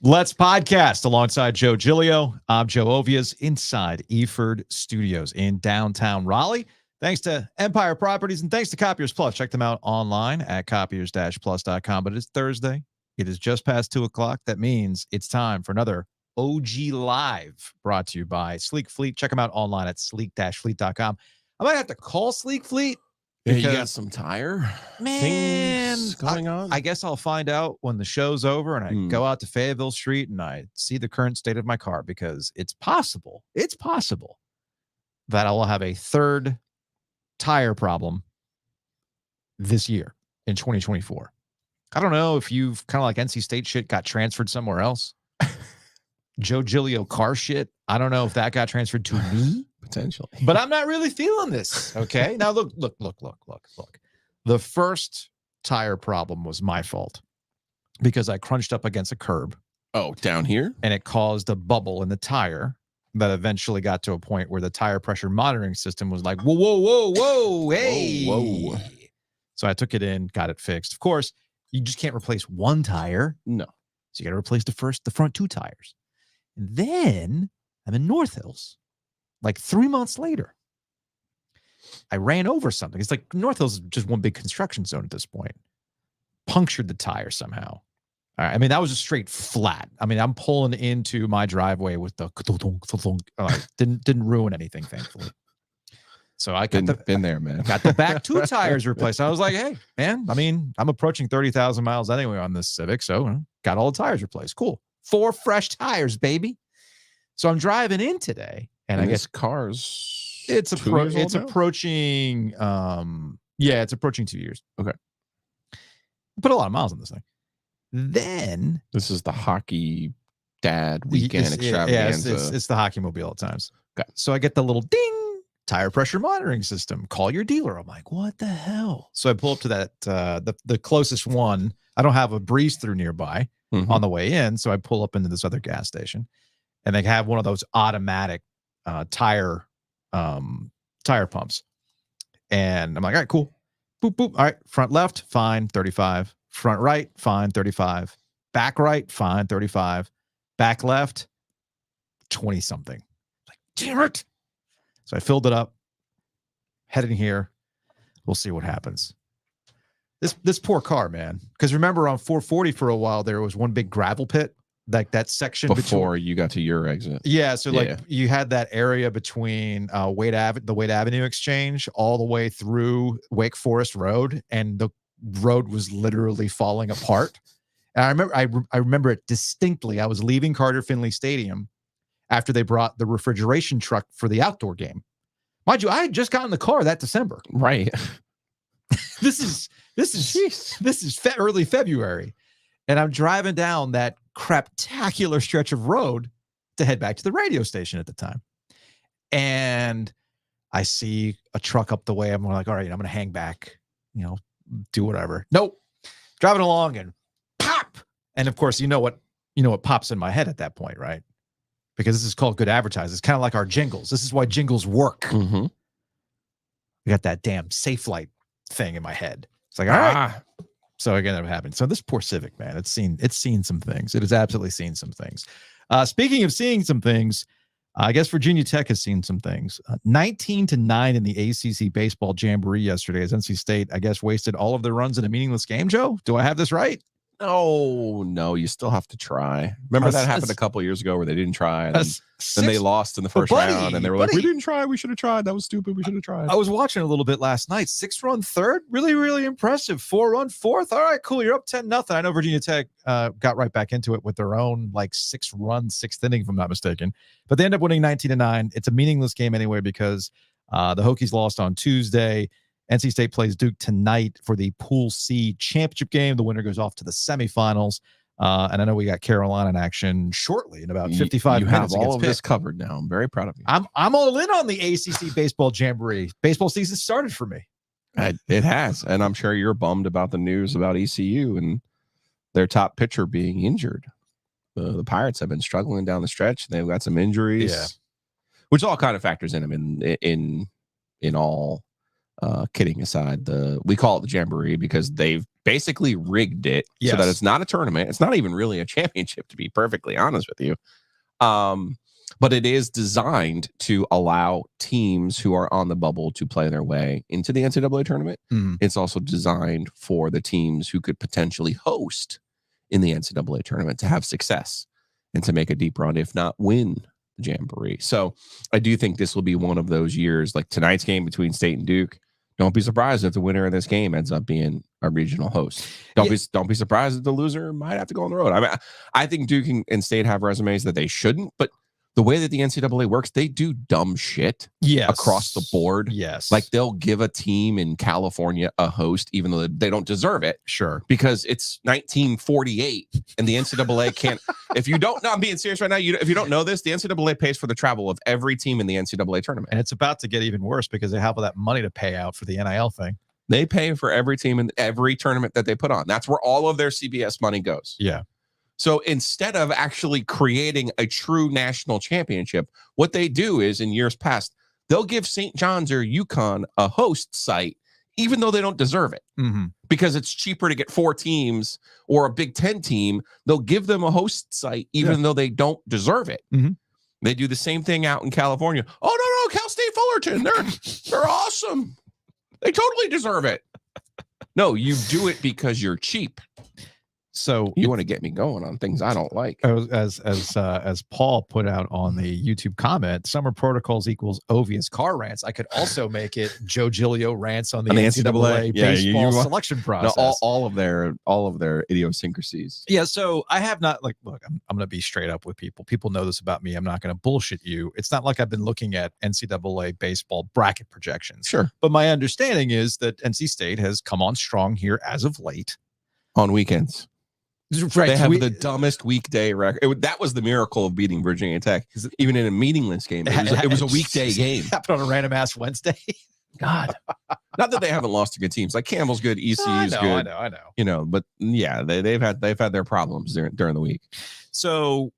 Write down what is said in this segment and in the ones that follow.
Let's podcast alongside Joe Giglio. I'm Joe Ovies inside Eford Studios in downtown Raleigh. Thanks to Empire Properties and thanks to Copiers Plus. Check them out online at copiers-plus.com. But it's Thursday. It is just past 2 o'clock. That means it's time for another OG Live brought to you by Sleek Fleet. Check them out online at sleek-fleet.com. I might have to call Sleek Fleet. Yeah, you got some tire things going on? I guess I'll find out when the show's over and I go out to Fayetteville Street and I see the current state of my car, because it's possible that I will have a third tire problem this year in 2024. I don't know if you've kind of like NC State shit got transferred somewhere else. Joe Giglio car shit, I don't know if that got transferred to me. Potentially. But I'm not really feeling this. Okay. Now look. The first tire problem was my fault because I crunched up against a curb. Oh, down here? And it caused a bubble in the tire that eventually got to a point where the tire pressure monitoring system was like, whoa, hey. Whoa. So I took it in, got it fixed. Of course, you just can't replace one tire. No. So you got to replace the front two tires. And then I'm in North Hills. Like 3 months later, I ran over something. It's like North Hills is just one big construction zone at this point. Punctured the tire somehow. All right. I mean, that was a straight flat. I mean, I'm pulling into my driveway with the didn't ruin anything, thankfully. So I got been there, man. Got the back two tires replaced. I was like, hey, man, I mean, I'm approaching 30,000 miles anyway on this Civic, so got all the tires replaced. Cool. 4 fresh tires, baby. So I'm driving in today. And I guess cars. It's approaching. It's approaching 2 years. Okay. Put a lot of miles on this thing. Then this is the hockey dad weekend extravaganza. Yeah, it's the hockey mobile at times. Okay. So I get the little ding, tire pressure monitoring system. Call your dealer. I'm like, what the hell? So I pull up to that the closest one. I don't have a breeze through nearby on the way in, so I pull up into this other gas station, and they have one of those automatic tire pumps. And I'm like, all right, cool. Boop, boop. All right. Front left, fine, 35. Front right, fine, 35. Back right, fine, 35. Back left, 20 something. Like, damn it. So I filled it up, heading here. We'll see what happens. This poor car, man. Because remember on 440 for a while, there was one big gravel pit. Like that section before you got to your exit. Yeah. So like you had that area between the Wade Avenue exchange all the way through Wake Forest Road, and the road was literally falling apart. And I remember it distinctly. I was leaving Carter Finley Stadium after they brought the refrigeration truck for the outdoor game. Mind you, I had just gotten the car that December. Right. This is early February. And I'm driving down that craptacular stretch of road to head back to the radio station at the time. And I see a truck up the way. I'm like, all right, I'm going to hang back, do whatever. Nope. Driving along and pop. And of course, you know what pops in my head at that point, right? Because this is called good advertising. It's kind of like our jingles. This is why jingles work. Mm-hmm. We got that damn safe light thing in my head. It's like, all right. So again, that happened. So this poor Civic, man, it's seen some things. It has absolutely seen some things. Speaking of seeing some things, I guess Virginia Tech has seen some things. 19-9 in the ACC Baseball Jamboree yesterday, as NC State, I guess, wasted all of their runs in a meaningless game. Joe, do I have this right? No, you still have to try. Remember that happened a couple of years ago where they didn't try, and then they lost in the first round, and they were like, we didn't try, we should have tried. That was stupid, we should have tried. I was watching a little bit last night. 6-run third, really, really impressive. 4-run fourth. All right, cool. You're up 10-0. I know Virginia Tech got right back into it with their own 6-run sixth inning, if I'm not mistaken. But they end up winning 19-9. It's a meaningless game anyway because the Hokies lost on Tuesday. NC State plays Duke tonight for the Pool C championship game. The winner goes off to the semifinals. And I know we got Carolina in action shortly in about 55 minutes. You have all of this covered now. I'm very proud of you. I'm all in on the ACC Baseball Jamboree. Baseball season started for me. It has. And I'm sure you're bummed about the news about ECU and their top pitcher being injured. The Pirates have been struggling down the stretch. They've got some injuries, which all kind of factors in them in all. Kidding aside, we call it the Jamboree because they've basically rigged it so that it's not a tournament. It's not even really a championship, to be perfectly honest with you. But it is designed to allow teams who are on the bubble to play their way into the NCAA tournament. It's also designed for the teams who could potentially host in the NCAA tournament to have success and to make a deep run, if not win the Jamboree. So I do think this will be one of those years, like tonight's game between State and Duke. Don't be surprised if the winner of this game ends up being a regional host. Don't be surprised if the loser might have to go on the road. I mean, I think Duke and State have resumes that they shouldn't, but the way that the NCAA works, they do dumb shit across the board. Yes. Like they'll give a team in California a host, even though they don't deserve it. Sure. Because it's 1948 and the NCAA can't. If you don't, no, I'm being serious right now. If you don't know this, the NCAA pays for the travel of every team in the NCAA tournament. And it's about to get even worse because they have all that money to pay out for the NIL thing. They pay for every team in every tournament that they put on. That's where all of their CBS money goes. Yeah. So instead of actually creating a true national championship, what they do is in years past, they'll give St. John's or UConn a host site, even though they don't deserve it, because it's cheaper to get 4 teams or a Big Ten team. They'll give them a host site, even though they don't deserve it. They do the same thing out in California. Oh, no, Cal State Fullerton. They're awesome. They totally deserve it. No, you do it because you're cheap. So you want to get me going on things I don't like. As Paul put out on the YouTube comment, summer protocols equals Ovies car rants. I could also make it Joe Giglio rants on the NCAA baseball selection process. No, all of their idiosyncrasies. Yeah. So I have not look. I'm going to be straight up with people. People know this about me. I'm not going to bullshit you. It's not like I've been looking at NCAA baseball bracket projections. Sure. But my understanding is that NC State has come on strong here as of late on weekends. Right. They have the dumbest weekday record. That was the miracle of beating Virginia Tech. Even in a meaningless game, it was a weekday game. Happened on a random ass Wednesday. God, not that they haven't lost to good teams. Like Campbell's good, ECU's good. I know. You know, but yeah, they've had their problems during the week. So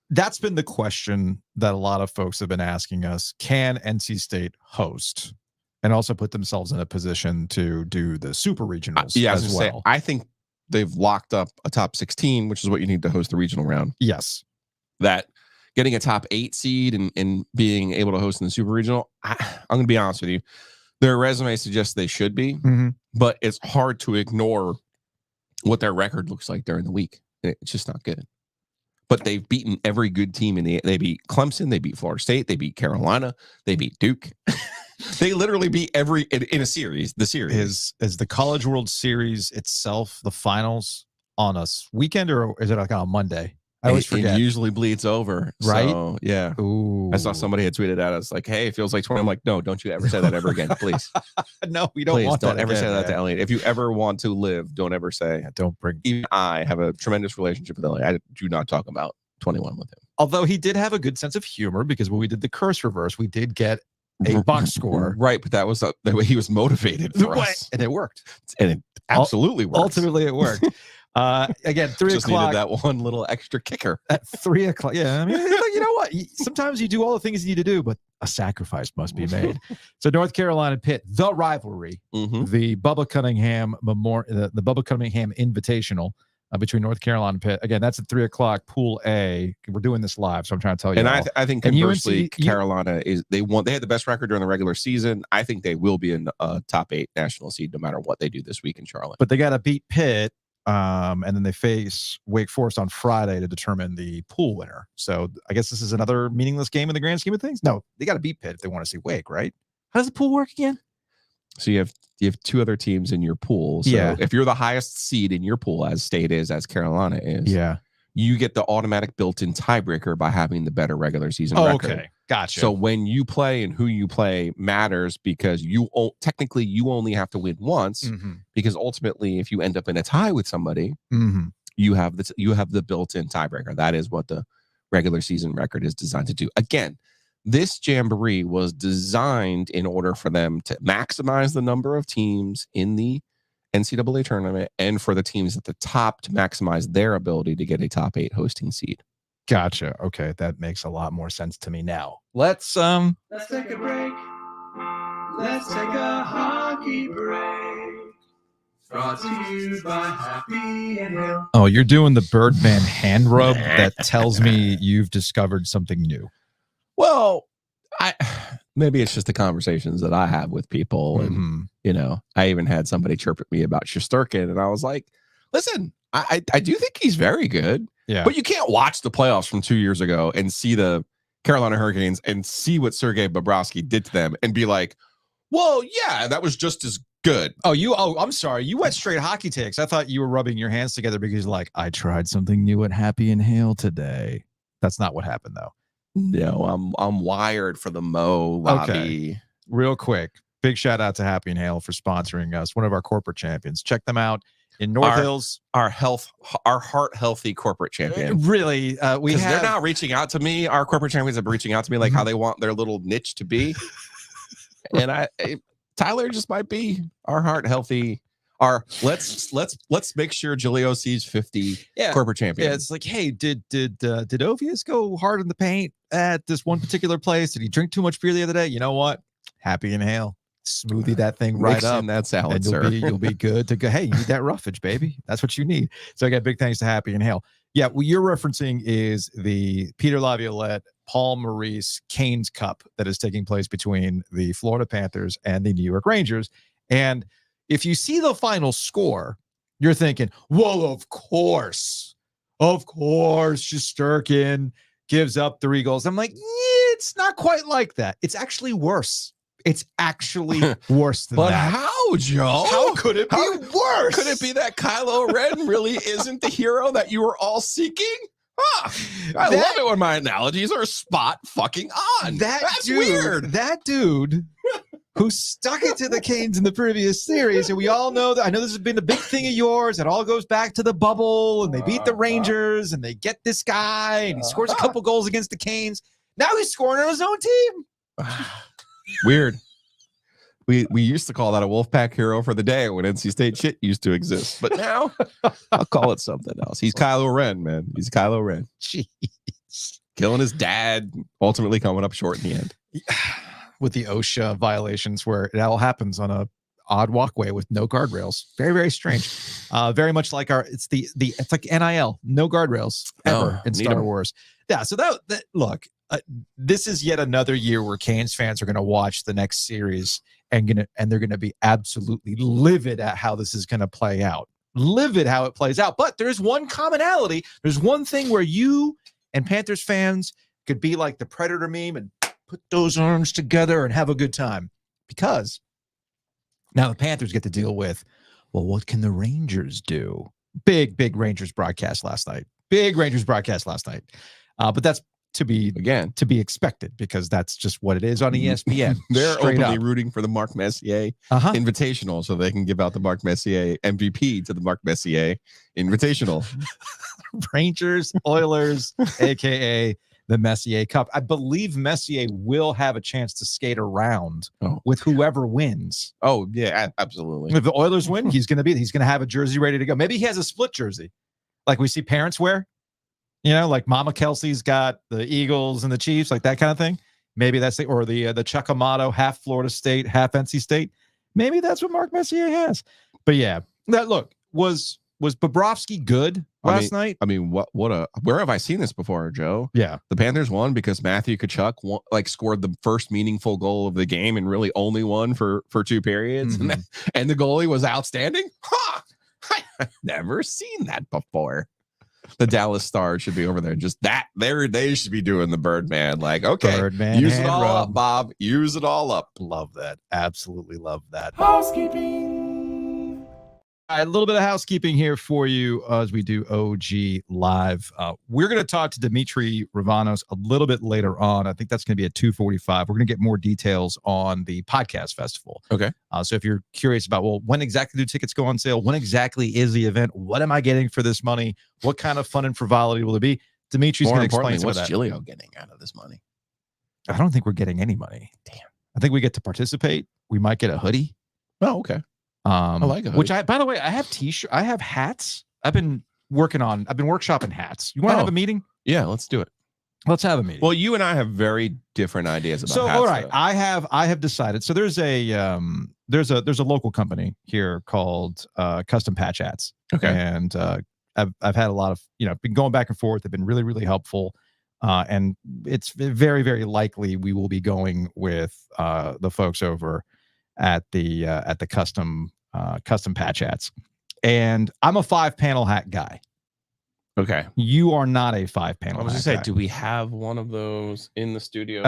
that's been the question that a lot of folks have been asking us: can NC State host and also put themselves in a position to do the super regionals? As well. I think they've locked up a top 16, which is what you need to host the regional round. Yes. That getting a top 8 seed and being able to host in the super regional, I'm going to be honest with you. Their resume suggests they should be, but it's hard to ignore what their record looks like during the week. It's just not good. But they've beaten every good team they beat Clemson, they beat Florida State, they beat Carolina, they beat Duke. They literally beat every in a series. The series is the College World Series itself, the finals on a weekend, or is it like on a Monday? I always forget. It usually bleeds over, right? So, yeah. Ooh. I saw somebody had tweeted at us like, "Hey, it feels like 20." I'm like, "No, don't you ever say that ever again, please." No, we don't want don't that ever again, say that to Elliot. If you ever want to live, don't ever say. Don't bring. Even I have a tremendous relationship with Elliot. I do not talk about 21 with him. Although he did have a good sense of humor, because when we did the curse reverse, we did get a box score. Right, but that was the way he was motivated for us. And it worked. And it absolutely worked. Ultimately, it worked. Again, 3 Just o'clock. Needed that one little extra kicker. At 3 o'clock. Yeah, I mean, you know what? Sometimes you do all the things you need to do, but a sacrifice must be made. So North Carolina Pitt, the rivalry, the Bubba Cunningham the Bubba Cunningham Invitational between North Carolina and Pitt. Again, that's at 3 o'clock, Pool A. We're doing this live, so I'm trying to tell you. And I think conversely, Carolina they had the best record during the regular season. I think they will be in a top 8 national seed no matter what they do this week in Charlotte. But they got to beat Pitt, and then they face Wake Forest on Friday to determine the pool winner. So I guess this is another meaningless game in the grand scheme of things. No, they got to beat Pitt if they want to see Wake, right? How does the pool work again? So you have 2 other teams in your pool. So if you're the highest seed in your pool, as State is, as Carolina is, you get the automatic built-in tiebreaker by having the better regular season record. Okay, gotcha. So when you play and who you play matters, because technically you only have to win once, because ultimately if you end up in a tie with somebody, you have the built-in tiebreaker. That is what the regular season record is designed to do. Again, this Jamboree was designed in order for them to maximize the number of teams in the NCAA tournament and for the teams at the top to maximize their ability to get a top 8 hosting seed. Gotcha. Okay, that makes a lot more sense to me now. Let's take a break. Let's take a hockey break. Brought to you by Happy and Hale. Oh, you're doing the Birdman hand rub that tells me you've discovered something new. Well, maybe it's just the conversations that I have with people. And, I even had somebody chirp at me about Shesterkin. And I was like, listen, I do think he's very good. Yeah. But you can't watch the playoffs from 2 years ago and see the Carolina Hurricanes and see what Sergei Bobrovsky did to them and be like, well, yeah, that was just as good. I'm sorry. You went straight hockey takes. I thought you were rubbing your hands together because like, I tried something new at Happy and Hale today. That's not what happened though. No, I'm wired for the Mo lobby. Okay. Real quick. Big shout out to Happy and Hale for sponsoring us. One of our corporate champions. Check them out in North Hills. Our heart healthy corporate champion. Really, they're now reaching out to me. Our corporate champions are reaching out to me like how they want their little niche to be. And Tyler just might be our heart healthy. Let's make sure Giglio sees 50 corporate champions. Yeah, it's like, hey, did Ovies go hard in the paint at this one particular place? Did he drink too much beer the other day? You know what? Happy and Hale. Smoothie that thing right up. That salad, and sir. You'll be good to go. Hey, you need that roughage, baby. That's what you need. So I got big thanks to Happy and Hale. Yeah, what you're referencing is the Peter Laviolette, Paul Maurice Canes Cup that is taking place between the Florida Panthers and the New York Rangers. And if you see the final score, you're thinking, well, of course, Shesterkin gives up 3 goals. I'm like, yeah, it's not quite like that. It's actually worse. It's actually worse than but that. How, Joe? How could it be worse? Could it be that Kylo Ren really isn't the hero that you were all seeking? Huh. I love it when my analogies are spot fucking on. That's weird. That dude who stuck it to the Canes in the previous series, and we all know that. I know this has been a big thing of yours. It all goes back to the bubble, and they beat the Rangers, and they get this guy, and he scores a couple goals against the Canes. Now he's scoring on his own team. Weird. We used to call that a Wolfpack hero for the day when NC State shit used to exist, but now I'll call it something else. He's Kylo Ren, man. He's Kylo Ren. Jeez. Killing his dad, ultimately coming up short in the end. With the OSHA violations where it all happens on a odd walkway with no guardrails. Very, very strange. Very much like it's like NIL, no guardrails ever in Star Wars. Yeah. So that look, this is yet another year where Canes fans are going to watch the next series and they're going to be absolutely livid at how this is going to play out. Livid how it plays out. But there's one commonality. There's one thing where you and Panthers fans could be like the Predator meme and put those arms together and have a good time. Because now the Panthers get to deal with, well, what can the Rangers do? Big Rangers broadcast last night. But that's to be expected because that's just what it is on ESPN. They're openly rooting for the Marc Messier Invitational so they can give out the Marc Messier MVP to the Marc Messier Invitational. Rangers, Oilers, aka the Messier Cup. I believe Messier will have a chance to skate around with whoever wins. Oh yeah, absolutely. If the Oilers win, he's going to have a jersey ready to go. Maybe he has a split jersey, like we see parents wear. You know, like Mama Kelsey's got the Eagles and the Chiefs, like that kind of thing. Maybe that's the Chuck Amato, half Florida State, half NC State. Maybe that's what Marc Messier has. But yeah, was Bobrovsky good last night? I mean, where have I seen this before, Joe? Yeah, the Panthers won because Matthew Tkachuk scored the first meaningful goal of the game and really only won for 2 periods, and the goalie was outstanding. I've never seen that before. The Dallas Stars should be over there. Just that they should be doing the Birdman. Like, okay, Birdman, use it all up, Bob. Use it all up. Love that. Absolutely love that. Housekeeping. A little bit of housekeeping here for you as we do OG Live. We're going to talk to Dimitri Ravanos a little bit later on. I think that's going to be at 2:45. We're going to get more details on the podcast festival. Okay. So if you're curious about, well, when exactly do tickets go on sale? When exactly is the event? What am I getting for this money? What kind of fun and frivolity will it be? Dimitri's going to explain some of that. What's Giglio getting out of this money? I don't think we're getting any money. Damn. I think we get to participate. We might get a hoodie. Oh, okay. I like it. Which by the way, I have t-shirt. I have hats. I've been workshopping hats. You want to have a meeting? Yeah, let's do it. Let's have a meeting. Well, you and I have very different ideas about. So hats, all right, though. I have decided. So there's a local company here called Custom Patch Hats. Okay. And I've had a lot of, been going back and forth. They've been really, really helpful. And it's very, very likely we will be going with the folks over at the custom patch hats. And I'm a 5-panel hat guy. Okay. You are not a 5-panel. I was hat just say, guy. do we have one of those in the studio?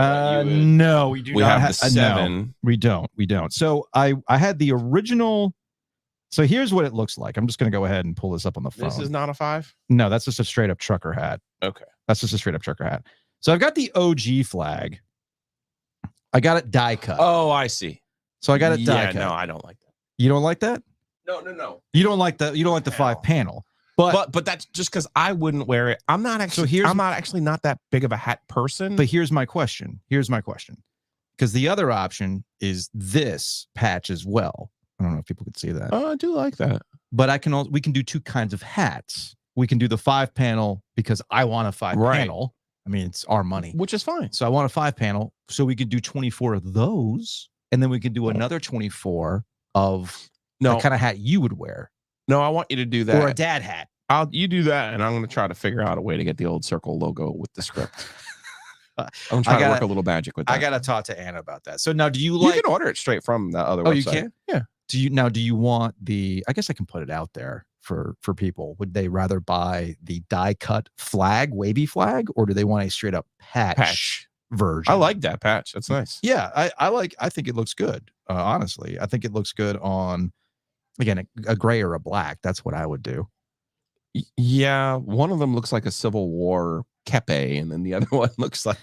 No, we do. We not have the 7. No, we don't. So I had the original. So here's what it looks like. I'm just going to go ahead and pull this up on the phone. This is not a 5? No, that's just a straight up trucker hat. Okay. That's just a straight up trucker hat. So I've got the OG flag. I got it die cut. Oh, I see. So I got it die cut. No, I don't like that. You don't like that? No. You don't like the 5-panel. But that's just because I wouldn't wear it. I'm not actually not that big of a hat person. But here's my question. Because the other option is this patch as well. I don't know if people could see that. Oh, I do like that. But we can do 2 kinds of hats. We can do the 5-panel because I want a 5-panel. I mean, it's our money. Which is fine. So I want a 5-panel. So we could do 24 of those. And then we could do another 24 of the kind of hat you would wear. No, I want you to do that. Or a dad hat. You do that, and I'm going to try to figure out a way to get the old circle logo with the script. I'm trying to work a little magic with that. I got to talk to Anna about that. So now, do you like? You can order it straight from that other website. Oh, you can? Yeah. Do you want the? I guess I can put it out there for people. Would they rather buy the die cut flag, wavy flag, or do they want a straight up patch version? I like that patch. That's nice. Yeah, I think it looks good. Honestly, I think it looks good on, again, a gray or a black. That's what I would do. Yeah, one of them looks like a Civil War kepe, and then the other one looks like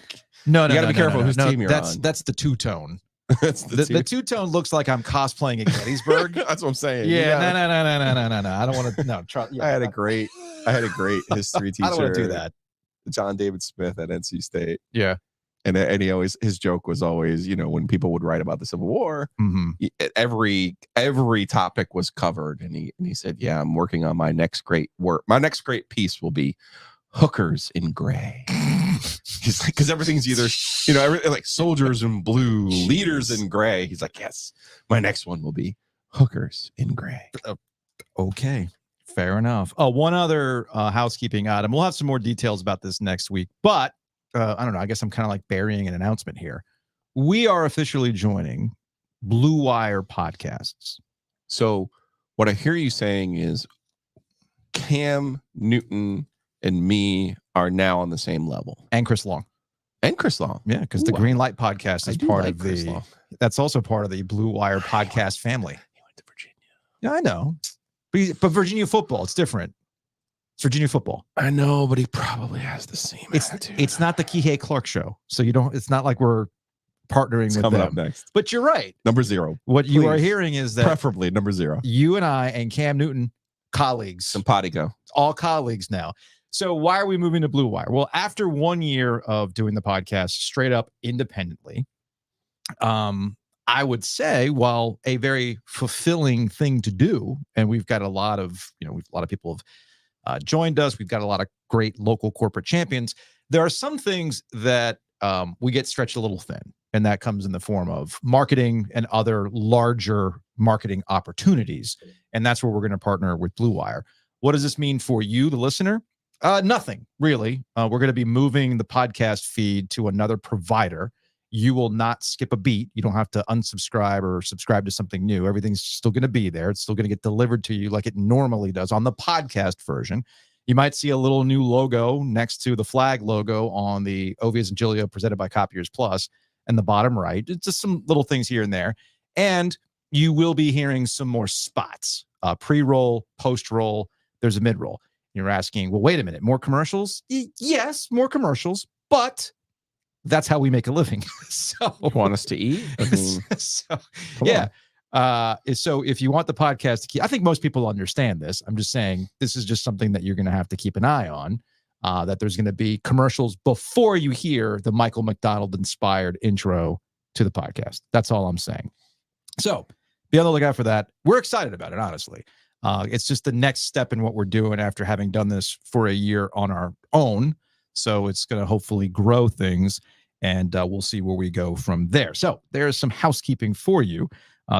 you got to be careful whose team you're on. That's the two-tone. That's the two-tone looks like I'm cosplaying at Gettysburg. That's what I'm saying. Yeah, no. I don't want to. No, try. Yeah, I had a great history teacher. I don't want to do that. John David Smith at NC State. Yeah. And his joke was always, when people would write about the Civil War, every topic was covered, and he said, "Yeah, I'm working on my next great work. My next great piece will be hookers in gray." He's like, because everything's either everything like soldiers in blue, leaders in gray. He's like, "Yes, my next one will be hookers in gray." Okay, fair enough. Oh, one other housekeeping item. We'll have some more details about this next week, but. I don't know. I guess I'm kind of like burying an announcement here. We are officially joining Blue Wire Podcasts. So what I hear you saying is Cam Newton and me are now on the same level. And Chris Long. Yeah, because the Green Light Podcast is part like of the. That's also part of the Blue Wire Podcast family. He went to Virginia. Yeah, I know. But Virginia football, it's different. It's Virginia football. I know, but he probably has the same attitude. It's not the Kihei Clark show, so it's not like we're partnering with coming them. Up next. But you're right. Number 0. What you are hearing is that preferably number 0. You and I and Cam Newton, colleagues, simpatico, all colleagues now. So why are we moving to Blue Wire? Well, after 1 year of doing the podcast straight up independently, I would say, while a very fulfilling thing to do, and we've got a lot of people have joined us. We've got a lot of great local corporate champions. There are some things that we get stretched a little thin, and that comes in the form of marketing and other larger marketing opportunities. And that's where we're going to partner with Blue Wire. What does this mean for you, the listener? Nothing, really. We're going to be moving the podcast feed to another provider. You will not skip a beat. You don't have to unsubscribe or subscribe to something new. Everything's still going to be there. It's still going to get delivered to you like it normally does on the podcast version. You might see a little new logo next to the flag logo on the Ovies Giglio presented by Copiers Plus in the bottom right. It's just some little things here and there. And you will be hearing some more spots, pre-roll, post-roll. There's a mid-roll. You're asking, well, wait a minute, more commercials? Yes, more commercials, but that's how we make a living. So you want us to eat? So if you want the podcast to keep, I think most people understand this. I'm just saying this is just something that you're going to have to keep an eye on, that there's going to be commercials before you hear the Michael McDonald inspired intro to the podcast. That's all I'm saying. So be on the lookout for that. We're excited about it, honestly. It's just the next step in what we're doing after having done this for a year on our own. So it's going to hopefully grow things, and we'll see where we go from there. So there's some housekeeping for you.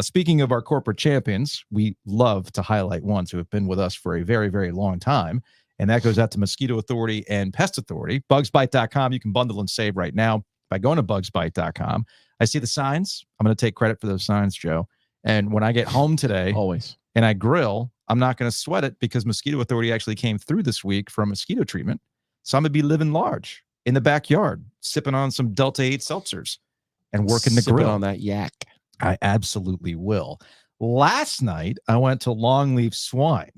Speaking of our corporate champions, we love to highlight ones who have been with us for a very, very long time. And that goes out to Mosquito Authority and Pest Authority. Bugsbite.com. You can bundle and save right now by going to bugsbite.com. I see the signs. I'm going to take credit for those signs, Joe. And when I get home today Always. and I grill, I'm not going to sweat it because Mosquito Authority actually came through this week for a mosquito treatment. So I'm going to be living large in the backyard, sipping on some Delta 8 seltzers and working the grill. On that yak. I absolutely will. Last night, I went to Longleaf Swine.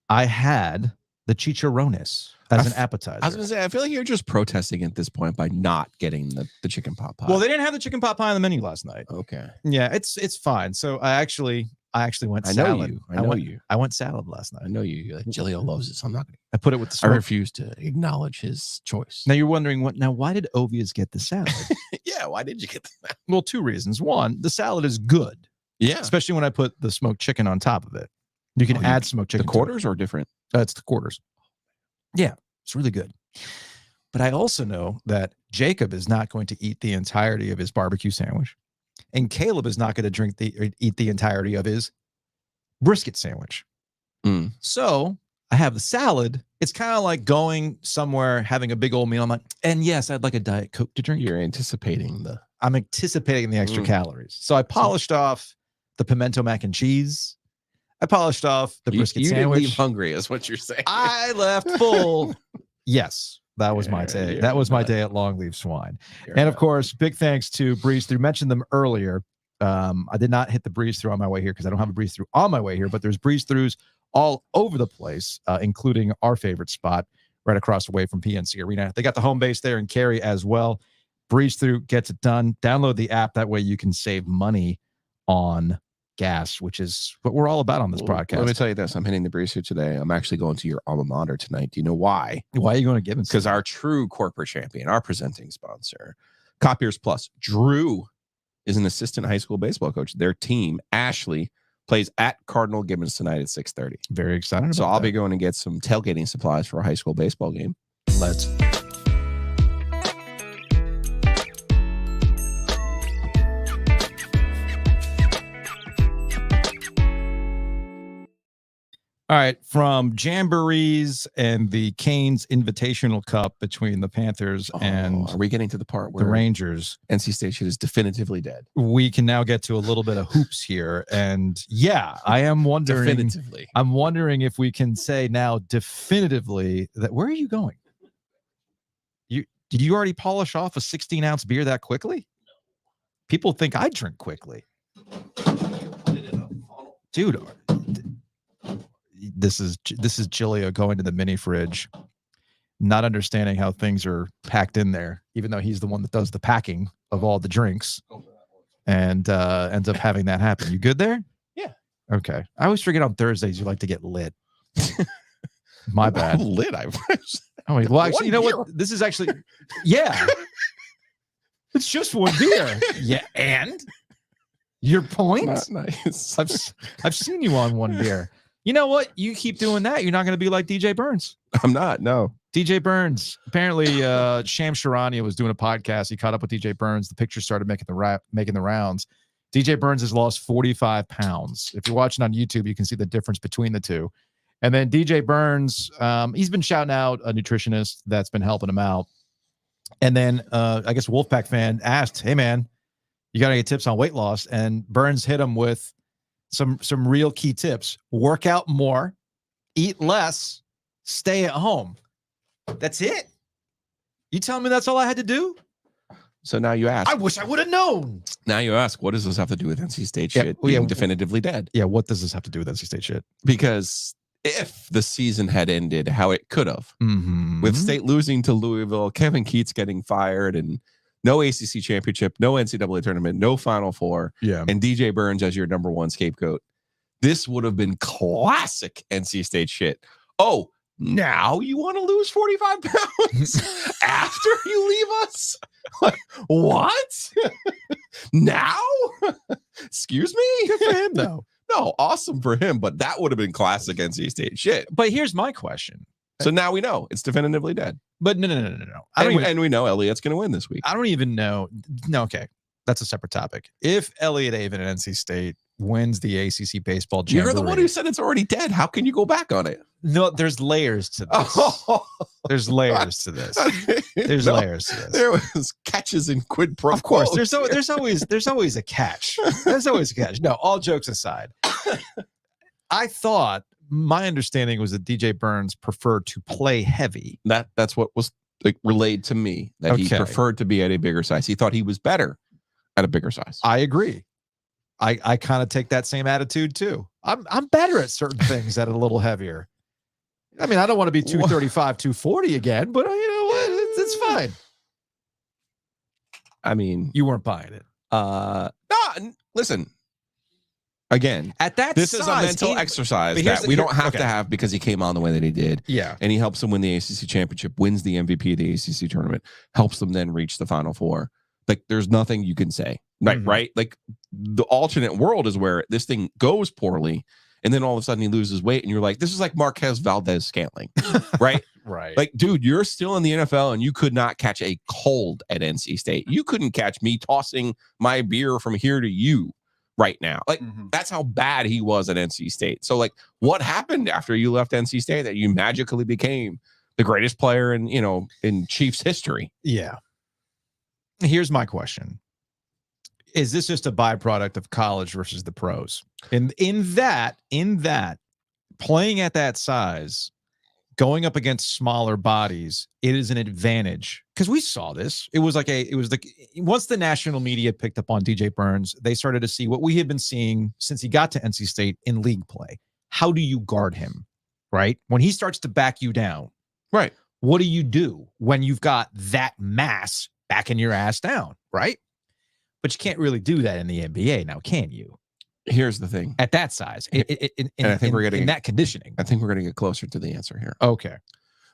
I had the chicharrones as an appetizer. I was going to say, I feel like you're just protesting at this point by not getting the chicken pot pie. Well, they didn't have the chicken pot pie on the menu last night. Okay. Yeah, it's fine. So I actually went salad. I know you. I went salad last night. I know you. Like, Giglio loves it, so I'm not going to. I put it with the I smoke. refuse to acknowledge his choice. Now you're wondering why did Ovies get the salad? Yeah, why did you get that? Well, two reasons. One, the salad is good. Yeah. Especially when I put the smoked chicken on top of it. You can add smoked chicken. The quarters or different? It's the quarters. Yeah, it's really good. But I also know that Jacob is not going to eat the entirety of his barbecue sandwich. And Caleb is not going to eat the entirety of his brisket sandwich. So I have the salad. It's kind of like going somewhere, having a big old meal. I'm like, and yes, I'd like a Diet Coke to drink. You're anticipating I'm anticipating the extra calories. So I polished off the pimento mac and cheese. I polished off the brisket you sandwich. Didn't leave hungry, is what you're saying. I left full. Yes, that was my day. That was my day at Longleaf Swine. And of course, big thanks to Breeze Through. Mentioned them earlier. I did not hit the Breeze Through on my way here because I don't have a Breeze Through on my way here, but there's Breeze Throughs all over the place, including our favorite spot right across the way from PNC Arena. They got the home base there in Cary as well. Breeze Through gets it done. Download the app. That way you can save money on gas, which is what we're all about on this podcast. Let me tell you this. I'm hitting the Breeze Through today. I'm actually going to your alma mater tonight. Do you know why? Why are you going to Gibbons? Because our true corporate champion, our presenting sponsor, Copiers Plus, Drew, is an assistant high school baseball coach. Their team, Ashley, plays at Cardinal Gibbons tonight at 6:30. Very excited about So I'll be going to get some tailgating supplies for a high school baseball game. Let's. All right, from Jamborees and the Canes Invitational Cup between the Panthers and are we getting to the part where the Rangers? NC State shit is definitively dead. We can now get to a little bit of hoops here, and yeah, I am wondering. Definitively, I'm wondering if we can say now definitively that. Where are you going? Did you already polish off a 16-ounce beer that quickly? People think I drink quickly, dude. This is Giglio going to the mini fridge, not understanding how things are packed in there, even though he's the one that does the packing of all the drinks, and ends up having that happen. You good there? Yeah. Okay. I always forget on Thursdays you like to get lit. My bad. Lit. Oh, well, actually, you know what? This is actually, yeah. It's just one beer. Yeah, and your point? Not nice. I've seen you on one beer. You know what? You keep doing that, you're not going to be like DJ Burns. I'm not. No. DJ Burns. Apparently, Sham Sharania was doing a podcast. He caught up with DJ Burns. The pictures started making the rounds. DJ Burns has lost 45 pounds. If you're watching on YouTube, you can see the difference between the two. And then DJ Burns, he's been shouting out a nutritionist that's been helping him out. And then I guess a Wolfpack fan asked, "Hey man, you got any tips on weight loss?" And Burns hit him with some real key tips. Work out more, eat less, stay at home. That's it. You tell me that's all I had to do? So now you ask. I wish I would have known. Now you ask, what does this have to do with NC State shit being definitively dead? Yeah, what does this have to do with NC State shit? Because if the season had ended how it could have, with State losing to Louisville, Kevin Keats getting fired, and no ACC championship, no NCAA tournament, no Final Four, and DJ Burns as your number one scapegoat, this would have been classic NC State shit. Oh, now you want to lose 45 pounds after you leave us? Like, what? Now? Excuse me? Good for him, though. No, awesome for him, but that would have been classic NC State shit. But here's my question. So now we know it's definitively dead. But no. And we know Elliott's going to win this week. I don't even know. No, okay. That's a separate topic. If Elliott Avon at NC State wins the ACC Baseball Jamboree. You're the one who said it's already dead. How can you go back on it? No, there's layers to this. There's layers to this. There's layers to this. There was catches in quid pro quo. Of course, there's always a catch. There's always a catch. No, all jokes aside, I thought my understanding was that DJ Burns preferred to play heavy. That's what was relayed to me, that he preferred to be at a bigger size. He thought he was better at a bigger size. I agree. I kind of take that same attitude too. I'm better at certain things at a little heavier. I mean, I don't want to be 235, 240 again, but you know what? It's fine. I mean, you weren't buying it. No, listen. Again, at that this size, is a mental exercise that we don't have to have because he came on the way that he did. Yeah. And he helps them win the ACC championship, wins the MVP of the ACC tournament, helps them then reach the Final Four. Like, there's nothing you can say. Right, right? Like, the alternate world is where this thing goes poorly, and then all of a sudden he loses weight, and you're like, this is like Marquez Valdez-Scantling, right? Right. Like, dude, you're still in the NFL, and you could not catch a cold at NC State. You couldn't catch me tossing my beer from here to you right now. Like, that's how bad he was at NC State. So, like, what happened after you left NC State that you magically became the greatest player in Chiefs history? Yeah. Here's my question. Is this just a byproduct of college versus the pros? And in that, playing at that size, going up against smaller bodies, it is an advantage. Because we saw this. It was once the national media picked up on DJ Burns, they started to see what we had been seeing since he got to NC State in league play. How do you guard him? Right? When he starts to back you down, right? What do you do when you've got that mass backing your ass down? Right? But you can't really do that in the NBA now, can you? Here's the thing. At that size, in that conditioning. I think we're going to get closer to the answer here. Okay.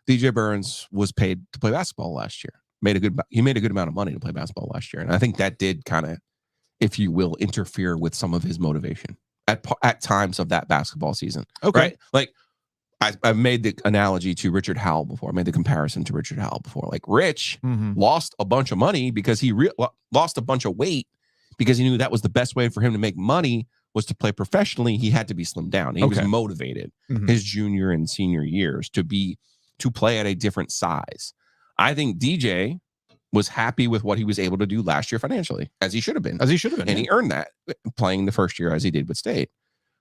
DJ Burns was paid to play basketball last year. He made a good amount of money to play basketball last year. And I think that did kind of, if you will, interfere with some of his motivation at times of that basketball season. Okay. Right? Like, I've made the analogy to Richard Howell before. I made the comparison to Richard Howell before. Like, Rich lost a bunch of money because he lost a bunch of weight because he knew that was the best way for him to make money was to play professionally. He had to be slimmed down. He was motivated his junior and senior years to play at a different size. I think DJ was happy with what he was able to do last year financially, as he should have been. And he earned that playing the first year as he did with State.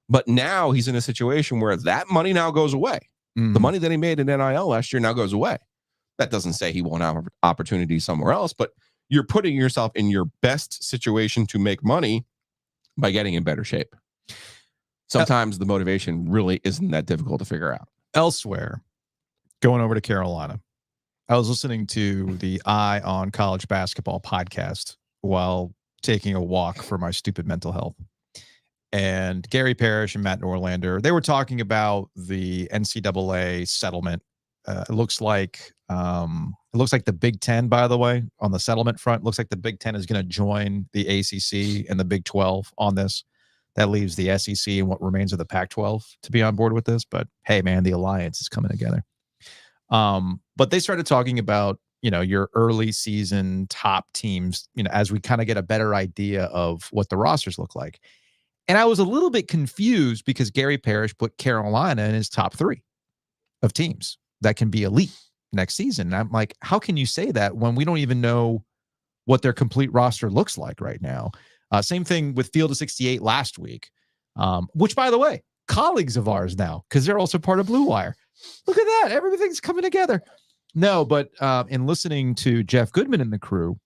But now he's in a situation where that money now goes away. The money that he made in NIL last year now goes away. That doesn't say he won't have opportunities somewhere else, but you're putting yourself in your best situation to make money by getting in better shape. Sometimes the motivation really isn't that difficult to figure out. Elsewhere, going over to Carolina, I was listening to the Eye on College Basketball podcast while taking a walk for my stupid mental health. And Gary Parrish and Matt Norlander, they were talking about the NCAA settlement. It looks like the Big Ten, by the way, on the settlement front. Looks like the Big Ten is going to join the ACC and the Big 12 on this. That leaves the SEC and what remains of the Pac-12 to be on board with this. But hey, man, the alliance is coming together. But they started talking about, your early season top teams, as we kind of get a better idea of what the rosters look like. And I was a little bit confused because Gary Parrish put Carolina in his top 3 of teams that can be elite next season. And I'm like, how can you say that when we don't even know what their complete roster looks like right now? Same thing with Field of 68 last week, which, by the way, colleagues of ours now, because they're also part of Blue Wire. Look at that. Everything's coming together. No, but in listening to Jeff Goodman and the crew,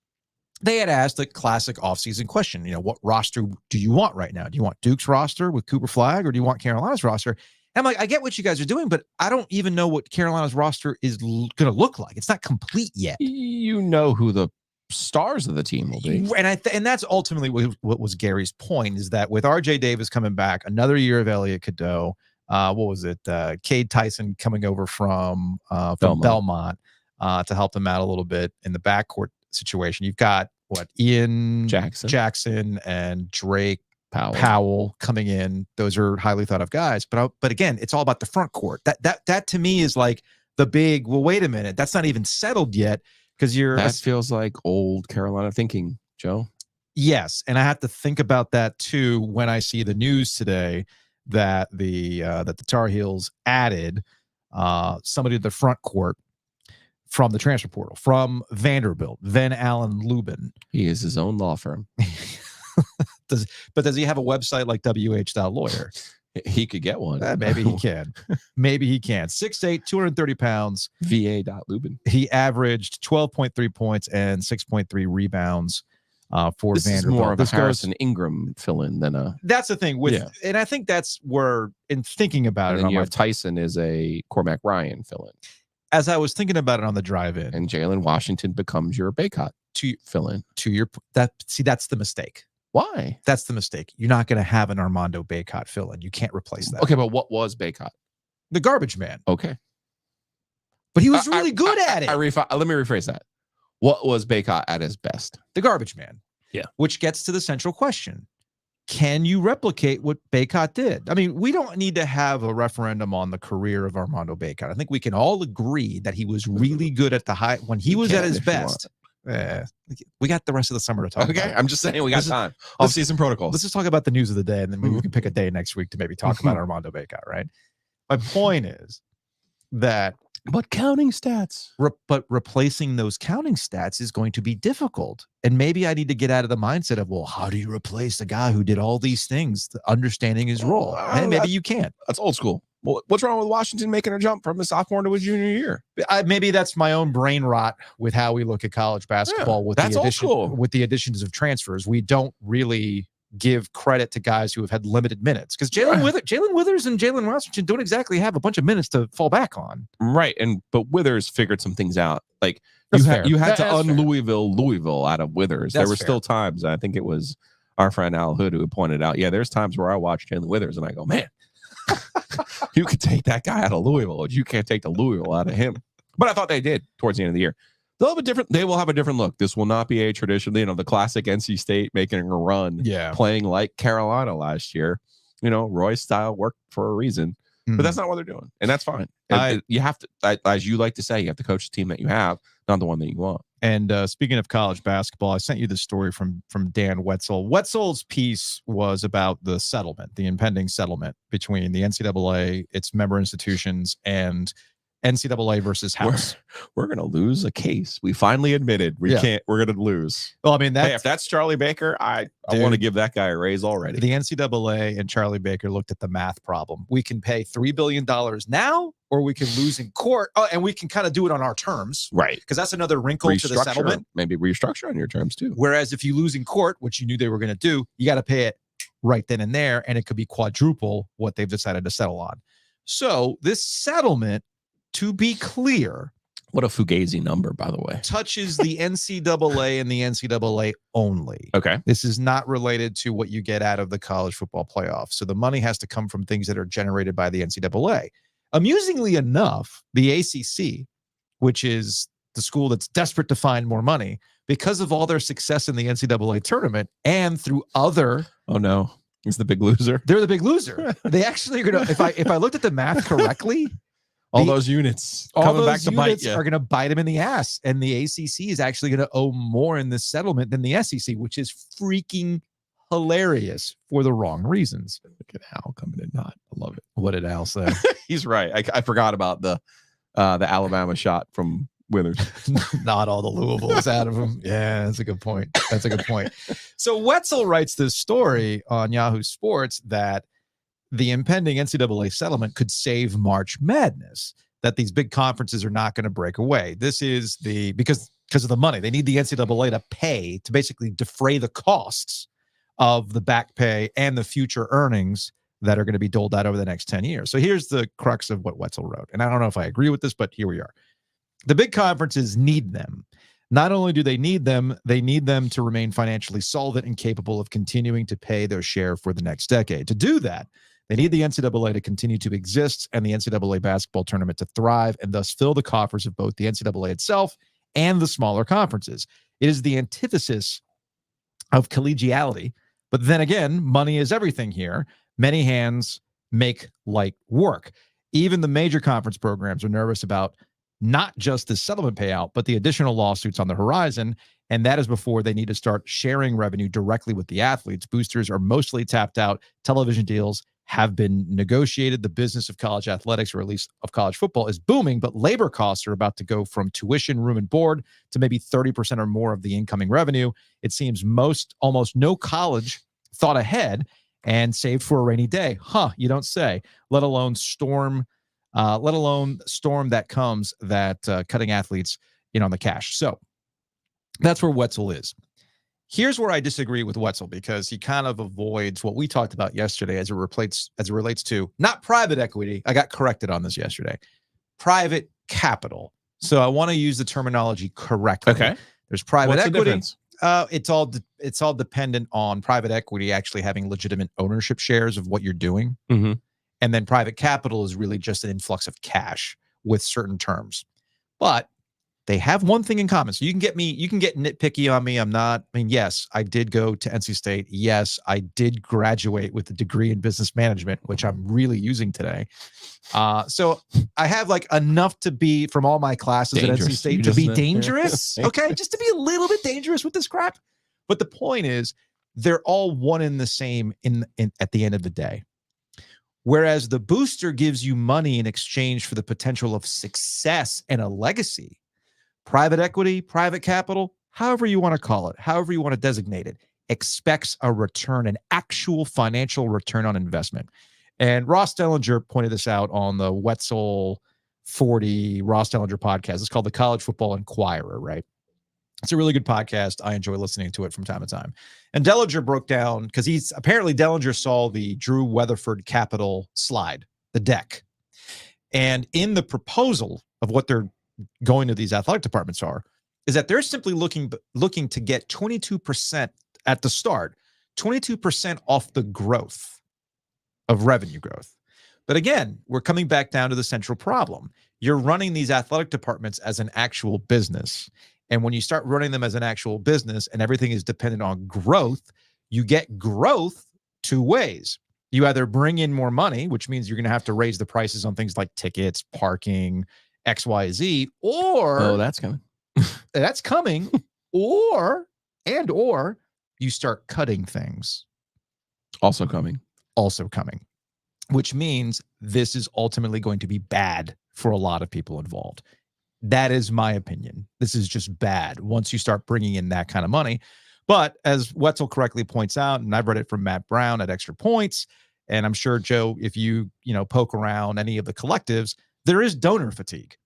they had asked a classic offseason question. What roster do you want right now? Do you want Duke's roster with Cooper Flagg, or do you want Carolina's roster? And I'm like, I get what you guys are doing, but I don't even know what Carolina's roster is going to look like. It's not complete yet. You know who the stars of the team will be. And that's ultimately what was Gary's point, is that with RJ Davis coming back, another year of Elliot Cadeau, what was it? Cade Tyson coming over from Belmont to help them out a little bit in the backcourt situation. You've got Ian Jackson and Drake Powell coming in. Those are highly thought of guys. But again, it's all about the front court. That to me is like the big, well, wait a minute, that's not even settled yet because that feels like old Carolina thinking, Joe. Yes, and I have to think about that too when I see the news today that the Tar Heels added somebody to the front court from the transfer portal from Vanderbilt, Van Allen Lubin. He is his own law firm. Does he have a website like WH.lawyer? He could get one. Maybe he can. Maybe he can. 6'8", 230 pounds. VA.Lubin. He averaged 12.3 points and 6.3 rebounds for this Vanderbilt. Is more of a Harrison Ingram fill-in than a. That's the thing with, and I think that's where, in thinking about and it, then you have Tyson is a Cormac Ryan fill-in. As I was thinking about it on the drive-in, and Jalen Washington becomes your Baycott to fill in. To your that's the mistake. Why? That's the mistake. You're not going to have an Armando Baycott fill-in. You can't replace that. Okay, but what was Baycott? The garbage man. Okay, but he was really good at it. Let me rephrase that. What was Baycott at his best? The garbage man. Yeah. Which gets to the central question. Can you replicate what Baycott did? I mean, we don't need to have a referendum on the career of Armando Baycott. I think we can all agree that he was really good at when he was at his best. We got the rest of the summer to talk about. Okay, I'm just saying we got time. Off-season protocols. Let's just talk about the news of the day, and then maybe we can pick a day next week to maybe talk about Armando Baycott, right? My point is that but counting stats. But replacing those counting stats is going to be difficult. And maybe I need to get out of the mindset of, well, how do you replace a guy who did all these things, understanding his role? And maybe you can't. That's old school. Well, what's wrong with Washington making a jump from a sophomore to a junior year? Maybe that's my own brain rot with how we look at college basketball with the additions of transfers. We don't really give credit to guys who have had limited minutes because Jalen Withers and Jalen Washington don't exactly have a bunch of minutes to fall back on. Right. But Withers figured some things out. Like you had to Louisville out of Withers. There were still times, I think it was our friend Al Hood who pointed out, there's times where I watch Jalen Withers and I go, man, you could take that guy out of Louisville, but you can't take the Louisville out of him. But I thought they did towards the end of the year. They will have a different look. This will not be a traditional, the classic NC State making a run, playing like Carolina last year. Roy's style worked for a reason, but that's not what they're doing, and that's fine. You have to, as you like to say, you have to coach the team that you have, not the one that you want. And speaking of college basketball, I sent you the story from Dan Wetzel. Wetzel's piece was about the impending settlement between the NCAA, its member institutions, and NCAA versus House. We're going to lose a case. We finally admitted we're going to lose. Well, I mean, if that's Charlie Baker, I want to give that guy a raise already. The NCAA and Charlie Baker looked at the math problem. We can pay $3 billion now, or we can lose in court. Oh, and we can kind of do it on our terms. Right. Because that's another wrinkle to the settlement. Maybe restructure on your terms too. Whereas if you lose in court, which you knew they were going to do, you got to pay it right then and there. And it could be quadruple what they've decided to settle on. So this settlement, to be clear, what a fugazi number, by the way, touches the NCAA and the NCAA only. Okay. This is not related to what you get out of the college football playoff. So the money has to come from things that are generated by the NCAA. Amusingly enough, the ACC, which is the school that's desperate to find more money because of all their success in the NCAA tournament and through other. Oh no, he's the big loser. They're the big loser. They actually are going to, if I looked at the math correctly, those units coming back to bite you are going to bite him in the ass. And the ACC is actually going to owe more in this settlement than the SEC, which is freaking hilarious for the wrong reasons. Look at Al coming in hot. I love it. What did Al say? He's right. I forgot about the Alabama shot from Withers. Not all the Louisville's out of him. Yeah, that's a good point. So Wetzel writes this story on Yahoo Sports that the impending NCAA settlement could save March Madness, that these big conferences are not going to break away. This is because of the money. They need the NCAA to pay to basically defray the costs of the back pay and the future earnings that are going to be doled out over the next 10 years. So here's the crux of what Wetzel wrote. And I don't know if I agree with this, but here we are. The big conferences need them. Not only do they need them to remain financially solvent and capable of continuing to pay their share for the next decade. To do that, they need the NCAA to continue to exist and the NCAA basketball tournament to thrive and thus fill the coffers of both the NCAA itself and the smaller conferences. It is the antithesis of collegiality. But then again, money is everything here. Many hands make light work. Even the major conference programs are nervous about not just the settlement payout, but the additional lawsuits on the horizon. And that is before they need to start sharing revenue directly with the athletes. Boosters are mostly tapped out. Television deals have been negotiated. The business of college athletics, or at least of college football, is booming, but labor costs are about to go from tuition, room, and board to maybe 30% or more of the incoming revenue. It seems almost no college thought ahead and saved for a rainy day. You don't say, let alone storm that comes that cutting athletes in on the cash. So that's where Wetzel is. Here's where I disagree with Wetzel, because he kind of avoids what we talked about yesterday as it relates to not private equity. I got corrected on this yesterday. Private capital. So I want to use the terminology correctly. Okay. There's private What's equity. The difference? It's all dependent on private equity actually having legitimate ownership shares of what you're doing. Mm-hmm. And then private capital is really just an influx of cash with certain terms. But they have one thing in common. So you can get nitpicky on me. Yes, I did go to NC State. Yes, I did graduate with a degree in business management, which I'm really using today. So I have like enough to be from all my classes at NC State to be dangerous. Okay, just to be a little bit dangerous with this crap. But the point is, they're all one and the same at the end of the day. Whereas the booster gives you money in exchange for the potential of success and a legacy. Private equity, private capital, however you want to call it, however you want to designate it, expects a return, an actual financial return on investment. And Ross Dellinger pointed this out on the Wetzel 40 Ross Dellinger podcast. It's called the College Football Inquirer, right? It's a really good podcast. I enjoy listening to it from time to time. And Dellinger broke down, because Dellinger saw the Drew Weatherford Capital slide, the deck. And in the proposal of what they're going to these athletic departments is that they're simply looking to get 22% at the start, 22% off the growth of revenue growth. But again, we're coming back down to the central problem. You're running these athletic departments as an actual business. And when you start running them as an actual business and everything is dependent on growth, you get growth two ways. You either bring in more money, which means you're going to have to raise the prices on things like tickets, parking, XYZ, or that's coming. That's coming, or you start cutting things. Also coming, which means this is ultimately going to be bad for a lot of people involved. That is my opinion. This is just bad once you start bringing in that kind of money. But as Wetzel correctly points out, and I've read it from Matt Brown at Extra Points, and I'm sure, Joe, if you poke around any of the collectives, there is donor fatigue.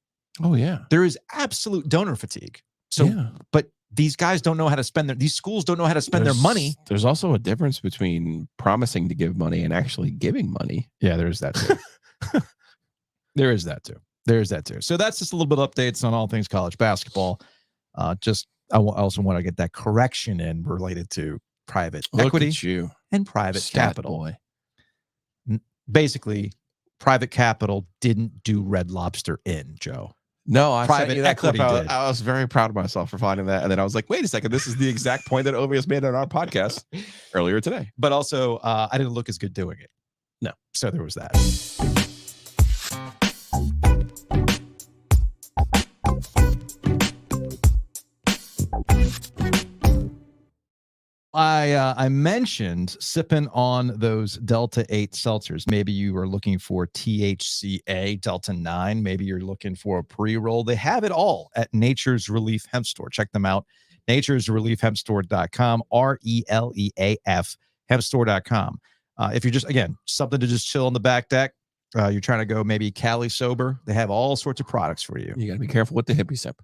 Oh, yeah. There is absolute donor fatigue. So, but these guys don't know how to spend these schools don't know how to spend their money. There's also a difference between promising to give money and actually giving money. Yeah, there's that too. There is that too. So that's just a little bit of updates on all things college basketball. I also want to get that correction in related to private equity and private capital. Boy. Basically, private capital didn't do Red Lobster in, Joe. No, I private equity did. I was very proud of myself for finding that. And then I was like, wait a second, this is the exact point that Ovies made on our podcast earlier today. But also, I didn't look as good doing it. No. So there was that. I mentioned sipping on those Delta 8 seltzers. Maybe you are looking for THCA Delta 9. Maybe you're looking for a pre-roll. They have it all at Nature's Relief Hemp Store. Check them out. naturesreliefhempstore.com, RELEAF, hempstore.com. If you're just, again, something to just chill on the back deck, you're trying to go maybe Cali sober, they have all sorts of products for you. You got to be careful with the hippie sip.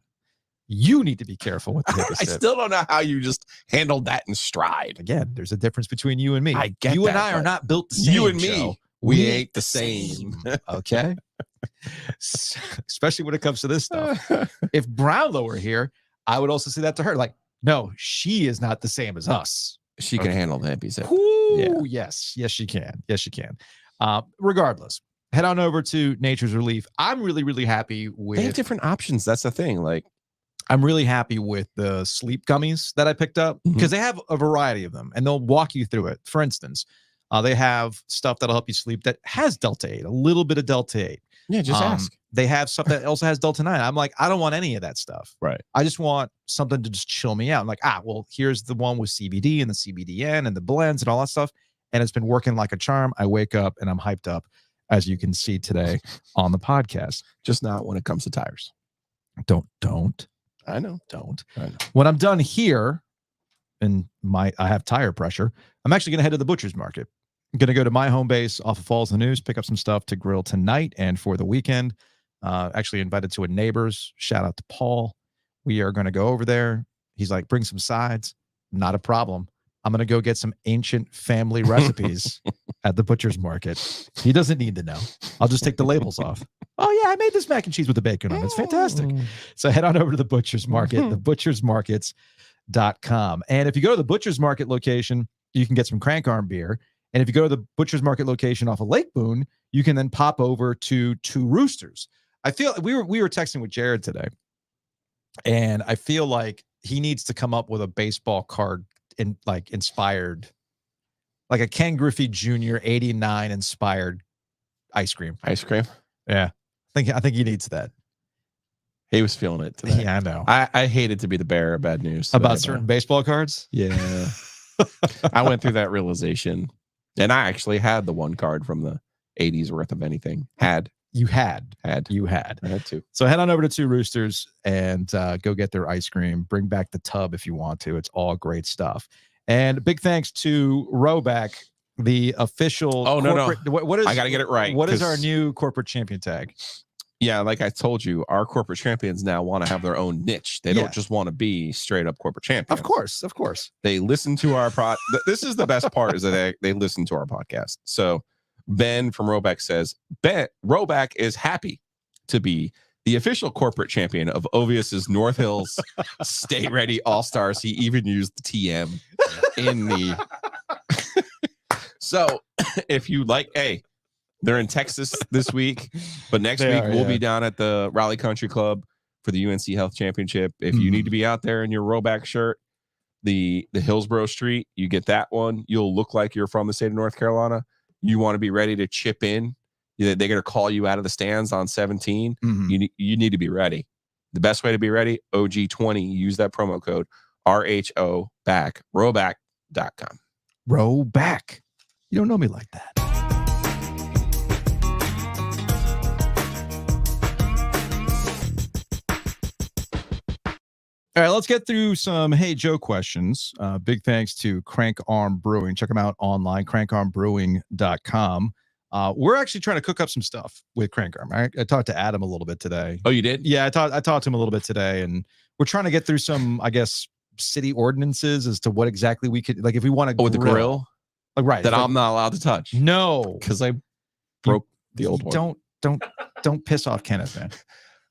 You need to be careful with the hippie sip. I still don't know how you just handled that in stride. Again, there's a difference between you and me. I get you that, and I are not built the same. You and me, Joe. we ain't the same. Okay. Especially when it comes to this stuff. If Brownlow were here, I would also say that to her. Like, no, she is not the same as us. She can handle the hippie sip. Ooh, yes. Yes, she can. Yes, she can. Regardless, head on over to Nature's Relief. I'm really, really happy with. They have different options. That's the thing. Like, I'm really happy with the sleep gummies that I picked up because they have a variety of them and they'll walk you through it. For instance, they have stuff that'll help you sleep that has Delta 8, a little bit of Delta 8. Yeah, just ask. They have stuff that also has Delta 9. I'm like, I don't want any of that stuff. Right. I just want something to just chill me out. I'm like, well, here's the one with CBD and the CBDN and the blends and all that stuff. And it's been working like a charm. I wake up and I'm hyped up, as you can see today on the podcast. Just not when it comes to tires. Don't. I know. Don't. I know. When I'm done here and I have tire pressure, I'm actually going to head to the butcher's market. I'm going to go to my home base off of Falls of the News, pick up some stuff to grill tonight and for the weekend. Actually invited to a neighbor's. Shout out to Paul. We are going to go over there. He's like, bring some sides. Not a problem. I'm going to go get some ancient family recipes at the butcher's market. He doesn't need to know. I'll just take the labels off. Oh, yeah, I made this mac and cheese with the bacon on it. It's fantastic. So head on over to the butcher's market, thebutchersmarkets.com. And if you go to the butcher's market location, you can get some crank arm beer. And if you go to the butcher's market location off of Lake Boone, you can then pop over to Two Roosters. I feel we were texting with Jared today, and I feel like he needs to come up with a baseball card inspired, like a Ken Griffey Jr. 89 inspired ice cream. Ice cream? Yeah. I think he needs that. He was feeling it today. Yeah, I know. I hated to be the bearer of bad news today, about certain baseball cards. Yeah. I went through that realization, and I actually had the one card from the 80s worth of anything. You had. I had to. So head on over to Two Roosters and go get their ice cream. Bring back the tub if you want to. It's all great stuff. And big thanks to Roback, the official. Oh, no. What is? I got to get it right. What is our new corporate champion tag? Yeah, like I told you, our corporate champions now want to have their own niche. They don't just want to be straight up corporate champions. Of course. They listen to our This is the best part, is that they listen to our podcast. So Ben from Roback says, Roback is happy to be the official corporate champion of Ovies' North Hills Stay Ready All-Stars. He even used the TM in the... So if you like, they're in Texas this week, but next week we'll be down at the Raleigh Country Club for the UNC Health Championship. If you need to be out there in your Roback shirt, the Hillsborough Street, you get that one. You'll look like you're from the state of North Carolina. You want to be ready to chip in. They're going to call you out of the stands on 17. You need to be ready. The best way to be ready, OG20. Use that promo code RHO back, Roback.com. Roback. You don't know me like that. All right, let's get through some Hey Joe questions. Big thanks to Crank Arm Brewing. Check them out online, crankarmbrewing.com. We're actually trying to cook up some stuff with Crank Arm. I talked to Adam a little bit today. Oh, you did? Yeah, I talked to him a little bit today, and we're trying to get through some, I guess, city ordinances as to what exactly we could, like, if we want to with the grill, like, right, that I'm not allowed to touch. No, because I broke the old one. Don't piss off Kenneth, man.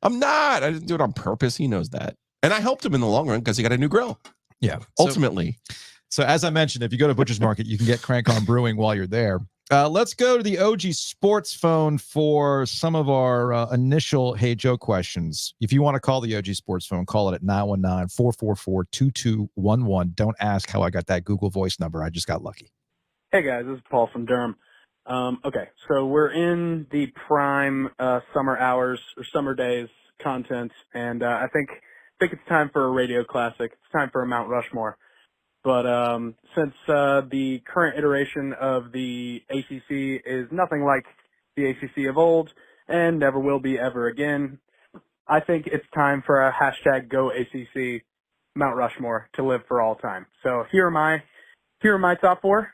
I'm not. I didn't do it on purpose. He knows that. And I helped him in the long run because he got a new grill. Yeah. Ultimately. So as I mentioned, if you go to Butcher's Market, you can get Crank On Brewing while you're there. Let's go to the OG Sports phone for some of our initial Hey Joe questions. If you want to call the OG Sports phone, call it at 919-444-2211. Don't ask how I got that Google Voice number. I just got lucky. Hey, guys. This is Paul from Durham. Okay, so we're in the prime summer hours or summer days content, and I think it's time for a radio classic. It's time for a Mount Rushmore. But since the current iteration of the ACC is nothing like the ACC of old and never will be ever again, I think it's time for a hashtag #GoACC Mount Rushmore to live for all time. So here are my top four.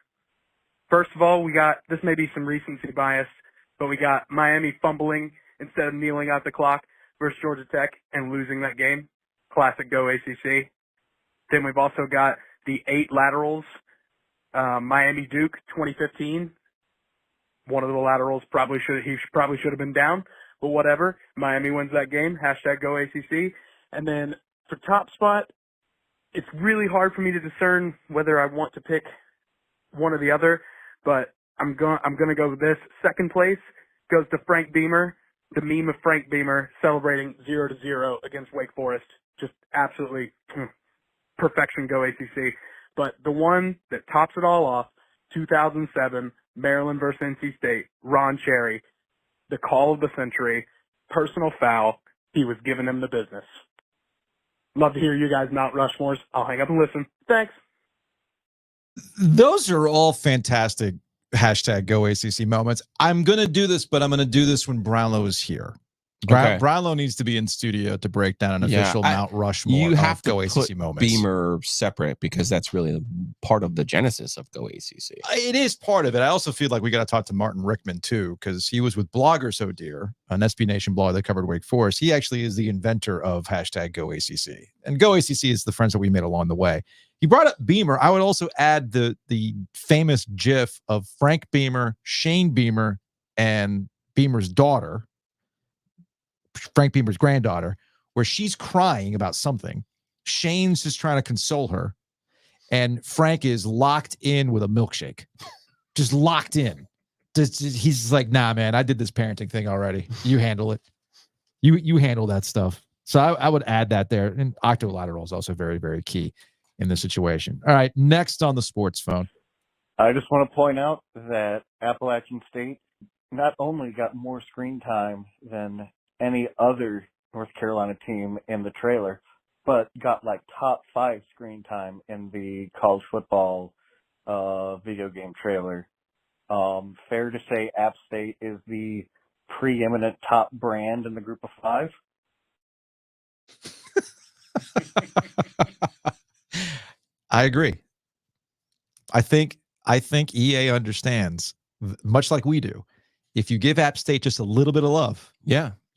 First of all, we got, this may be some recency bias, but we got Miami fumbling instead of kneeling out the clock versus Georgia Tech and losing that game. Classic GoACC. Then we've also got the 8 laterals, Miami Duke 2015. One of the laterals probably should have been down, but whatever. Miami wins that game. Hashtag GoACC. And then for top spot, it's really hard for me to discern whether I want to pick one or the other, but I'm gonna go with this. Second place goes to Frank Beamer, the meme of Frank Beamer celebrating 0-0 against Wake Forest. Just absolutely perfection, GoACC. But the one that tops it all off, 2007, Maryland versus NC State, Ron Cherry. the call of the century, personal foul. He was giving him the business. Love to hear you guys Mount Rushmores. I'll hang up and listen. Thanks. Those are all fantastic #GoACC moments. I'm going to do this, but I'm going to do this when Brownlow is here. Brownlow needs to be in studio to break down an official Mount Rushmore. You have to GoACC put moments. Beamer separate because that's really part of the genesis of GoACC. It is part of it. I also feel like we got to talk to Martin Rickman too, because he was with Blogger So Dear, an SB Nation blog that covered Wake Forest. He actually is the inventor of #GoACC, and GoACC is the friends that we made along the way. He brought up Beamer. I would also add the famous GIF of Frank Beamer, Shane Beamer, and Beamer's daughter, Frank Beamer's granddaughter, where she's crying about something. Shane's just trying to console her, and Frank is locked in with a milkshake, just locked in. He's like, nah, man, I did this parenting thing already. You handle it. You handle that stuff. So I would add that there. And octolateral is also very, very key in this situation. All right, next on the sports phone. I just want to point out that Appalachian State not only got more screen time than any other North Carolina team in the trailer, but got like top 5 screen time in the college football video game trailer. Fair to say App State is the preeminent top brand in the group of 5. I agree. I think EA understands, much like we do, if you give App State just a little bit of love,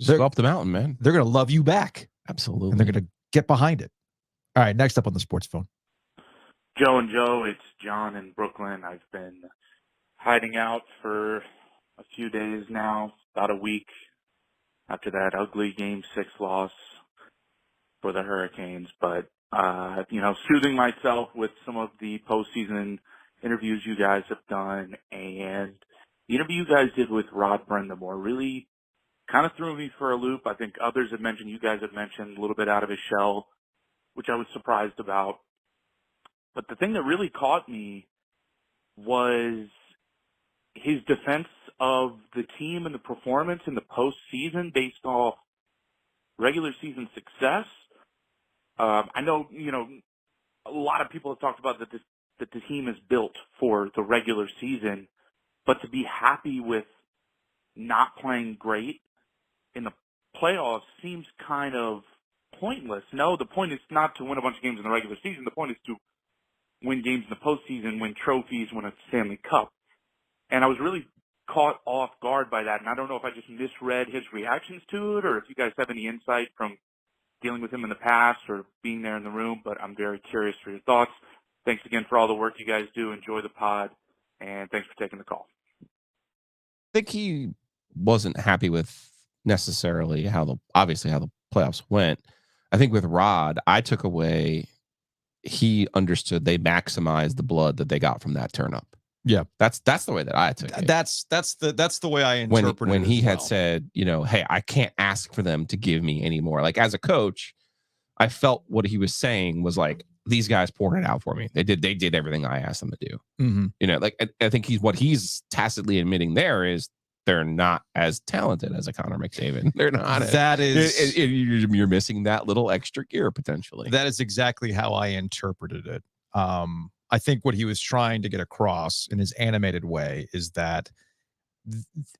just go up the mountain, man. They're going to love you back. Absolutely. And they're going to get behind it. All right, next up on the sports phone. Joe and Joe, it's John in Brooklyn. I've been hiding out for a few days now, about a week after that ugly Game 6 loss for the Hurricanes. But, soothing myself with some of the postseason interviews you guys have done. And the interview you guys did with Rod Brindamore really kind of threw me for a loop. I think others have mentioned, you guys have mentioned, a little bit out of his shell, which I was surprised about. But the thing that really caught me was his defense of the team and the performance in the postseason based off regular season success. I know, a lot of people have talked about that the team is built for the regular season, but to be happy with not playing great in the playoffs seems kind of pointless. No, the point is not to win a bunch of games in the regular season. The point is to win games in the postseason, win trophies, win a Stanley Cup. And I was really caught off guard by that. And I don't know if I just misread his reactions to it or if you guys have any insight from dealing with him in the past or being there in the room, but I'm very curious for your thoughts. Thanks again for all the work you guys do. Enjoy the pod, and thanks for taking the call. I think he wasn't happy with necessarily how the playoffs went. I think with Rod, I took away he understood they maximized the blood that they got from that turn up. Yeah, that's the way that I took it. That's the way I interpreted it. When he had said, hey, I can't ask for them to give me any more. Like as a coach, I felt what he was saying was like, these guys poured it out for me. They did everything I asked them to do. Mm-hmm. I think he's tacitly admitting there is they're not as talented as a Connor McDavid. They're not. You're missing that little extra gear potentially. That is exactly how I interpreted it. I think what he was trying to get across in his animated way is that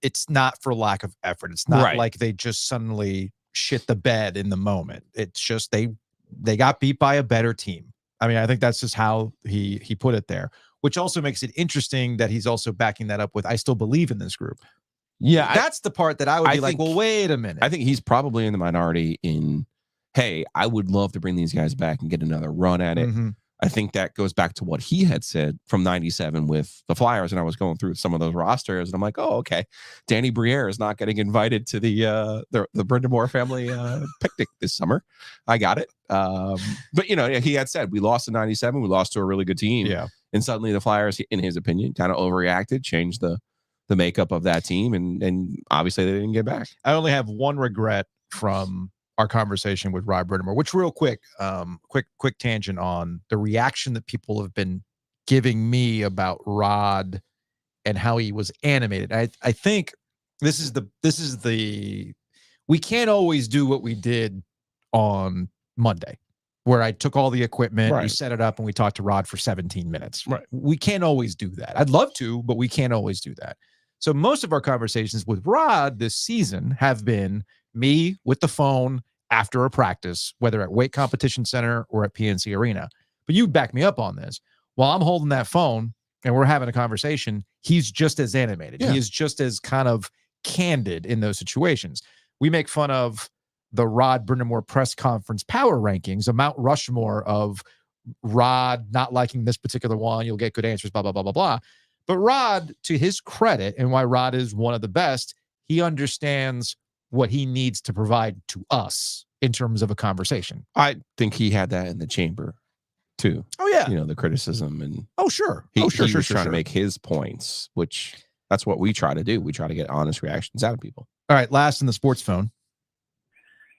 it's not for lack of effort. It's not like they just suddenly shit the bed in the moment. It's just they got beat by a better team. I mean, I think that's just how he put it there, which also makes it interesting that he's also backing that up with, I still believe in this group. Yeah. That's the part that I would be like, well, wait a minute. I think he's probably in the minority in, hey, I would love to bring these guys back and get another run at it. Mm-hmm. I think that goes back to what he had said from 97 with the Flyers. And I was going through some of those rosters and I'm like, oh, okay. Danny Briere is not getting invited to the Brindamore family picnic this summer. I got it. But, he had said we lost in 97. We lost to a really good team. Yeah. And suddenly the Flyers, in his opinion, kind of overreacted, changed the makeup of that team. And obviously they didn't get back. I only have one regret from our conversation with Rod Brindamore, which real quick tangent on the reaction that people have been giving me about Rod and how he was animated. I think, This is the we can't always do what we did on Monday, where I took all the equipment, we set it up, and we talked to Rod for 17 minutes. Right. We can't always do that. I'd love to, but we can't always do that. So most of our conversations with Rod this season have been me with the phone after a practice, whether at Weight Competition Center or at PNC Arena. But you back me up on this. While I'm holding that phone and we're having a conversation, he's just as animated. Yeah. He is just as kind of candid in those situations. We make fun of the Rod Brindamore press conference power rankings, a Mount Rushmore of Rod not liking this particular one. You'll get good answers, blah, blah, blah, blah, blah. But Rod, to his credit, and why Rod is one of the best, he understands what he needs to provide to us in terms of a conversation. I think he had that in the chamber too. Oh yeah. The criticism and sure. He was trying to make his points, which that's what we try to do. We try to get honest reactions out of people. All right. Last in the sports phone.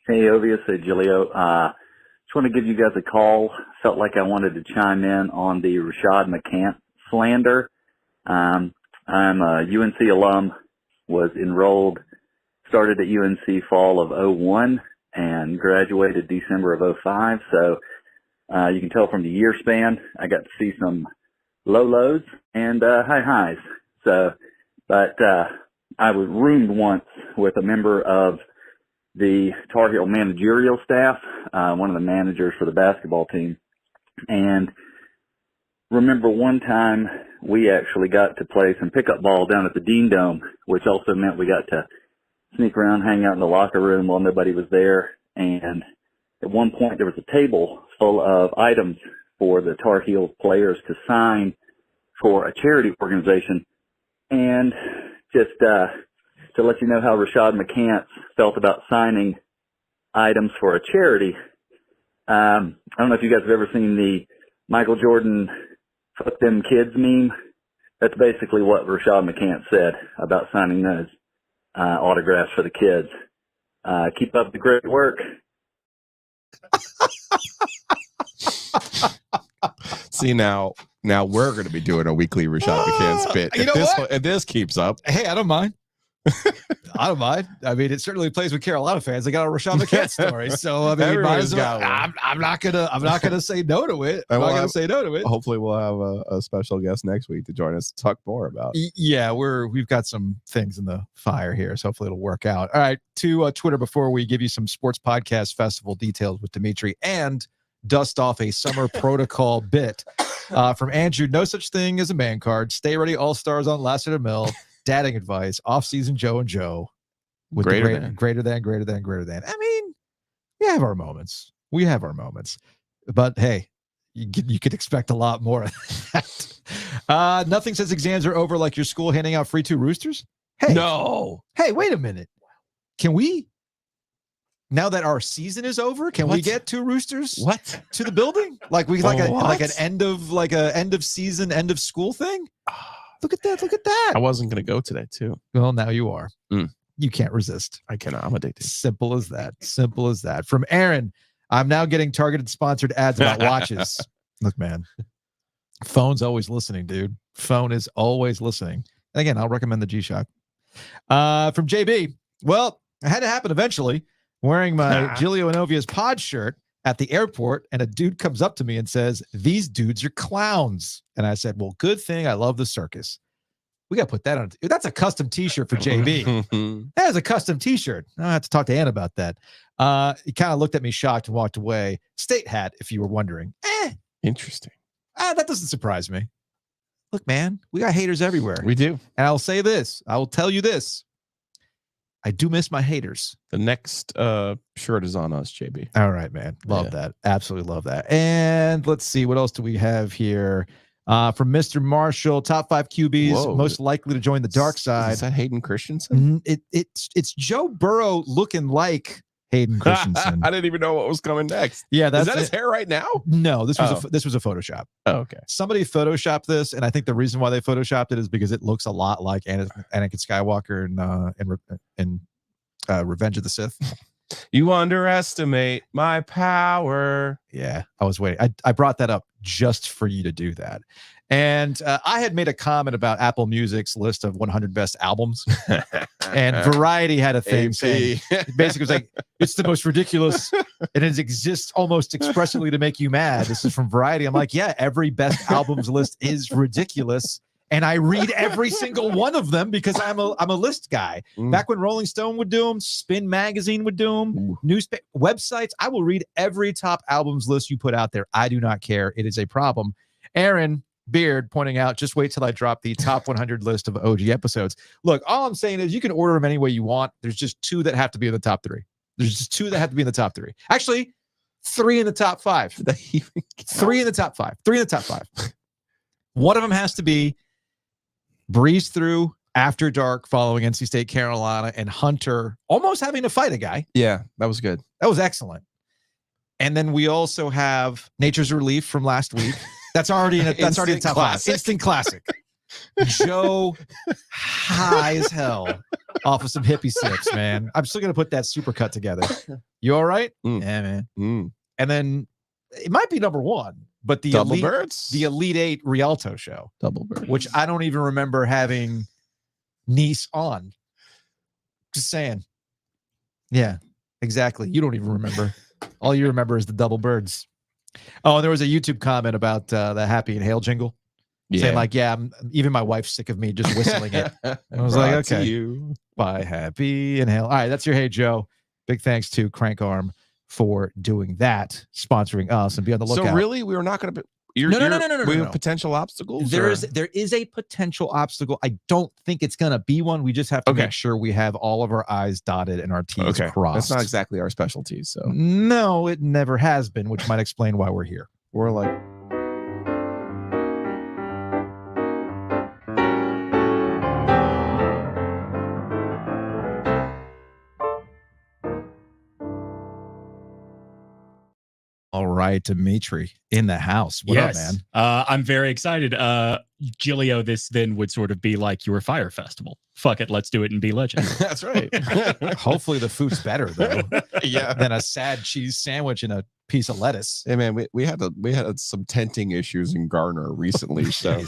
Hey, Ovies Giglio. Just want to give you guys a call. Felt like I wanted to chime in on the Rashad McCants slander. I'm a UNC alum, was enrolled, started at UNC fall of 01 and graduated December of 05. So, you can tell from the year span, I got to see some low lows and, high highs. So, but, I was roomed once with a member of the Tar Heel managerial staff, one of the managers for the basketball team. And remember one time we actually got to play some pickup ball down at the Dean Dome, which also meant we got to sneak around, hang out in the locker room while nobody was there. And at one point there was a table full of items for the Tar Heels players to sign for a charity organization. And just to let you know how Rashad McCants felt about signing items for a charity, I don't know if you guys have ever seen the Michael Jordan "fuck them kids" meme. That's basically what Rashad McCants said about signing those autographs for the kids. Keep up the great work. See, now we're going to be doing a weekly Rashad McCants bit. If this keeps up. Hey, I don't mind. I don't mind. I mean, it certainly plays with Carolina fans. They got a Rashad McCants story, so I mean, might as well. I'm not gonna say no to it. I'm not gonna say no to it. Hopefully, we'll have a special guest next week to join us to talk more about. Yeah, we've got some things in the fire here, so hopefully it'll work out. All right, to Twitter before we give you some sports podcast festival details with Dimitri and dust off a summer protocol bit from Andrew. No such thing as a man card. Stay ready, all stars on Lassiter Mill. Dadding advice, off-season Joe and Joe. With greater than. I mean, we have our moments. But hey, you could expect a lot more of that. Nothing says exams are over like your school handing out free 2 roosters. Hey, no. Hey, wait a minute. Can we, now that our season is over, can we get 2 roosters? What? To the building? Like an end of season, end of school thing? Look at that. I wasn't going to go today, too. Well, now you are. You can't resist. I cannot. I'm addicted. Simple as that. From Aaron, I'm now getting targeted sponsored ads about watches. Look, man, phone's always listening, dude. Phone is always listening. And again, I'll recommend the G-Shock. From JB, well, it had to happen eventually. Wearing my Giglio and Ovies pod shirt at the airport, and a dude comes up to me and says, "These dudes are clowns." And I said, "Well, good thing I love the circus." We got to put that on. That's a custom t-shirt for JB. That is a custom t-shirt. I have to talk to Ann about that. He kind of looked at me shocked and walked away. State hat, if you were wondering. Interesting. That doesn't surprise me. Look, man, we got haters everywhere. We do. And I'll say this. I will tell you this. I do miss my haters. The next shirt is on us, JB. All right, man. Love that. Absolutely love that. And let's see. What else do we have here? From Mr. Marshall, top 5 QBs most likely to join the dark side. Is that Hayden Christensen? It's Joe Burrow looking like Hayden Christensen. I didn't even know what was coming next. Yeah, is that his hair right now? No, this was a Photoshop. Oh, okay. Somebody photoshopped this, and I think the reason why they photoshopped it is because it looks a lot like Anakin Skywalker in Revenge of the Sith. You underestimate my power. Yeah, I was waiting. I brought that up just for you to do that. And I had made a comment about Apple Music's list of 100 best albums. And Variety had a thing saying, basically it was like, it's the most ridiculous. And it exists almost expressly to make you mad. This is from Variety. I'm like, yeah, every best albums list is ridiculous. And I read every single one of them because I'm a list guy. Back when Rolling Stone would do them, Spin Magazine would do them, newspaper websites, I will read every top albums list you put out there. I do not care. It is a problem. Aaron Beard pointing out, just wait till I drop the top 100 list of OG episodes. Look, all I'm saying is you can order them any way you want. There's just 2 that have to be in the top 3. There's just 2 that have to be in the top 3. Actually, 3 in the top 5. 3 in the top 5. 3 in the top 5. One of them has to be breeze through After Dark following NC State Carolina and Hunter almost having to fight a guy. Yeah, that was good. That was excellent. And then we also have Nature's Relief from last week. That's already in the top 5. Instant classic. Joe high as hell off of some hippie sips, man. I'm still gonna put that supercut together. You all right? Yeah, man. And then it might be number 1, but the Double Elite, Birds, the Elite 8 Rialto show, Double Birds, which I don't even remember having Niece on. Just saying. Yeah, exactly. You don't even remember. All you remember is the Double Birds. Oh, and there was a YouTube comment about the Happy Inhale jingle. Saying like, yeah, even my wife's sick of me just whistling it. I was like, okay, bye, Happy Inhale. All right, that's your Hey Joe. Big thanks to Crank Arm for doing that, sponsoring us, and be on the lookout. So really, we were not going to be. No. We have potential obstacles. There is a potential obstacle. I don't think it's going to be one. We just have to make sure we have all of our I's dotted and our T's crossed. That's not exactly our specialty. So no, it never has been, which might explain why we're here. We're like. All right, Dimitri in the house. What up, man? I'm very excited. Giglio, this then would sort of be like your Fire Festival. Fuck it, let's do it and be legend. That's right. Hopefully the food's better though. Than a sad cheese sandwich and a piece of lettuce. Hey man, we had some tenting issues in Garner recently, so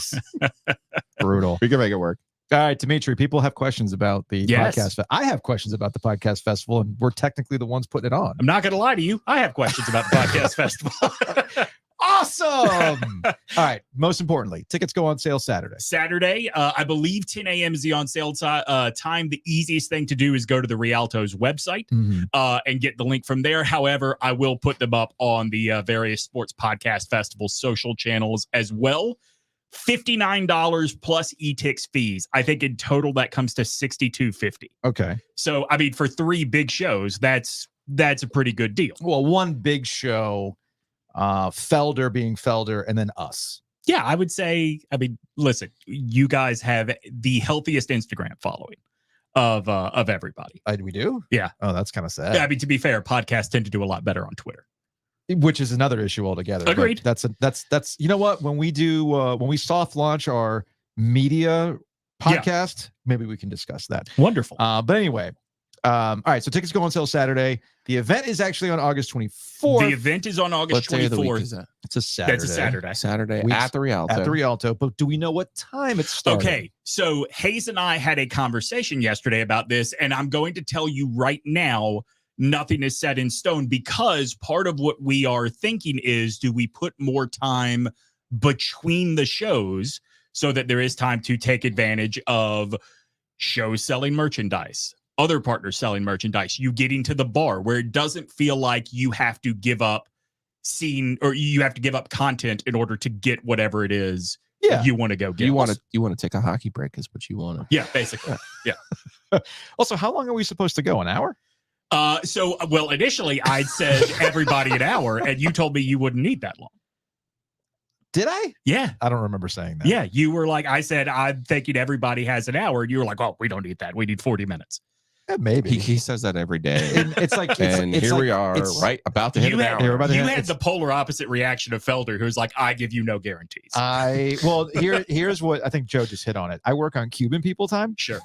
brutal. We can make it work. All right, Dimitri, people have questions about the podcast. I have questions about the podcast festival, and we're technically the ones putting it on. I'm not going to lie to you. I have questions about the podcast festival. Awesome. All right. Most importantly, tickets go on sale Saturday. I believe 10 a.m. is the on sale time. The easiest thing to do is go to the Rialto's website and get the link from there. However, I will put them up on the various sports podcast festival social channels as well. $59 plus e-tix fees. I think in total that comes to $62.50. Okay. So I mean, for 3 big shows, that's a pretty good deal. Well, one big show, Felder being Felder, and then us. Yeah, I would say. I mean, listen, you guys have the healthiest Instagram following of everybody. We do. Yeah. Oh, that's kind of sad. Yeah, I mean, to be fair, podcasts tend to do a lot better on Twitter. Which is another issue altogether. Agreed. That's you know what, when we soft launch our media podcast, maybe we can discuss that. Wonderful. But anyway, all right. So tickets go on sale Saturday. The event is actually on August 24th. The event is on August 24th. It's a Saturday. That's a Saturday. Saturday at the Rialto. At the Rialto. But do we know what time it's starting? Okay. So Hayes and I had a conversation yesterday about this, and I'm going to tell you right now, nothing is set in stone, because part of what we are thinking is, do we put more time between the shows so that there is time to take advantage of shows selling merchandise, other partners selling merchandise, you getting to the bar where it doesn't feel like you have to give up you have to give up content in order to get whatever it is you want to go get. You want to take a hockey break is what you want to. Yeah, basically. Yeah. Also, how long are we supposed to go? An hour? Well, initially I'd said everybody an hour, and you told me you wouldn't need that long. Did I? Yeah. I don't remember saying that. Yeah. You were like, I said, I'm thinking everybody has an hour. And you were like, oh, we don't need that. We need 40 minutes. Maybe He says that every day. And it's like, we are right about to hit an hour. You had the polar opposite reaction of Felder, who's like, I give you no guarantees. Here's what I think Joe just hit on it. I work on Cuban people time. Sure.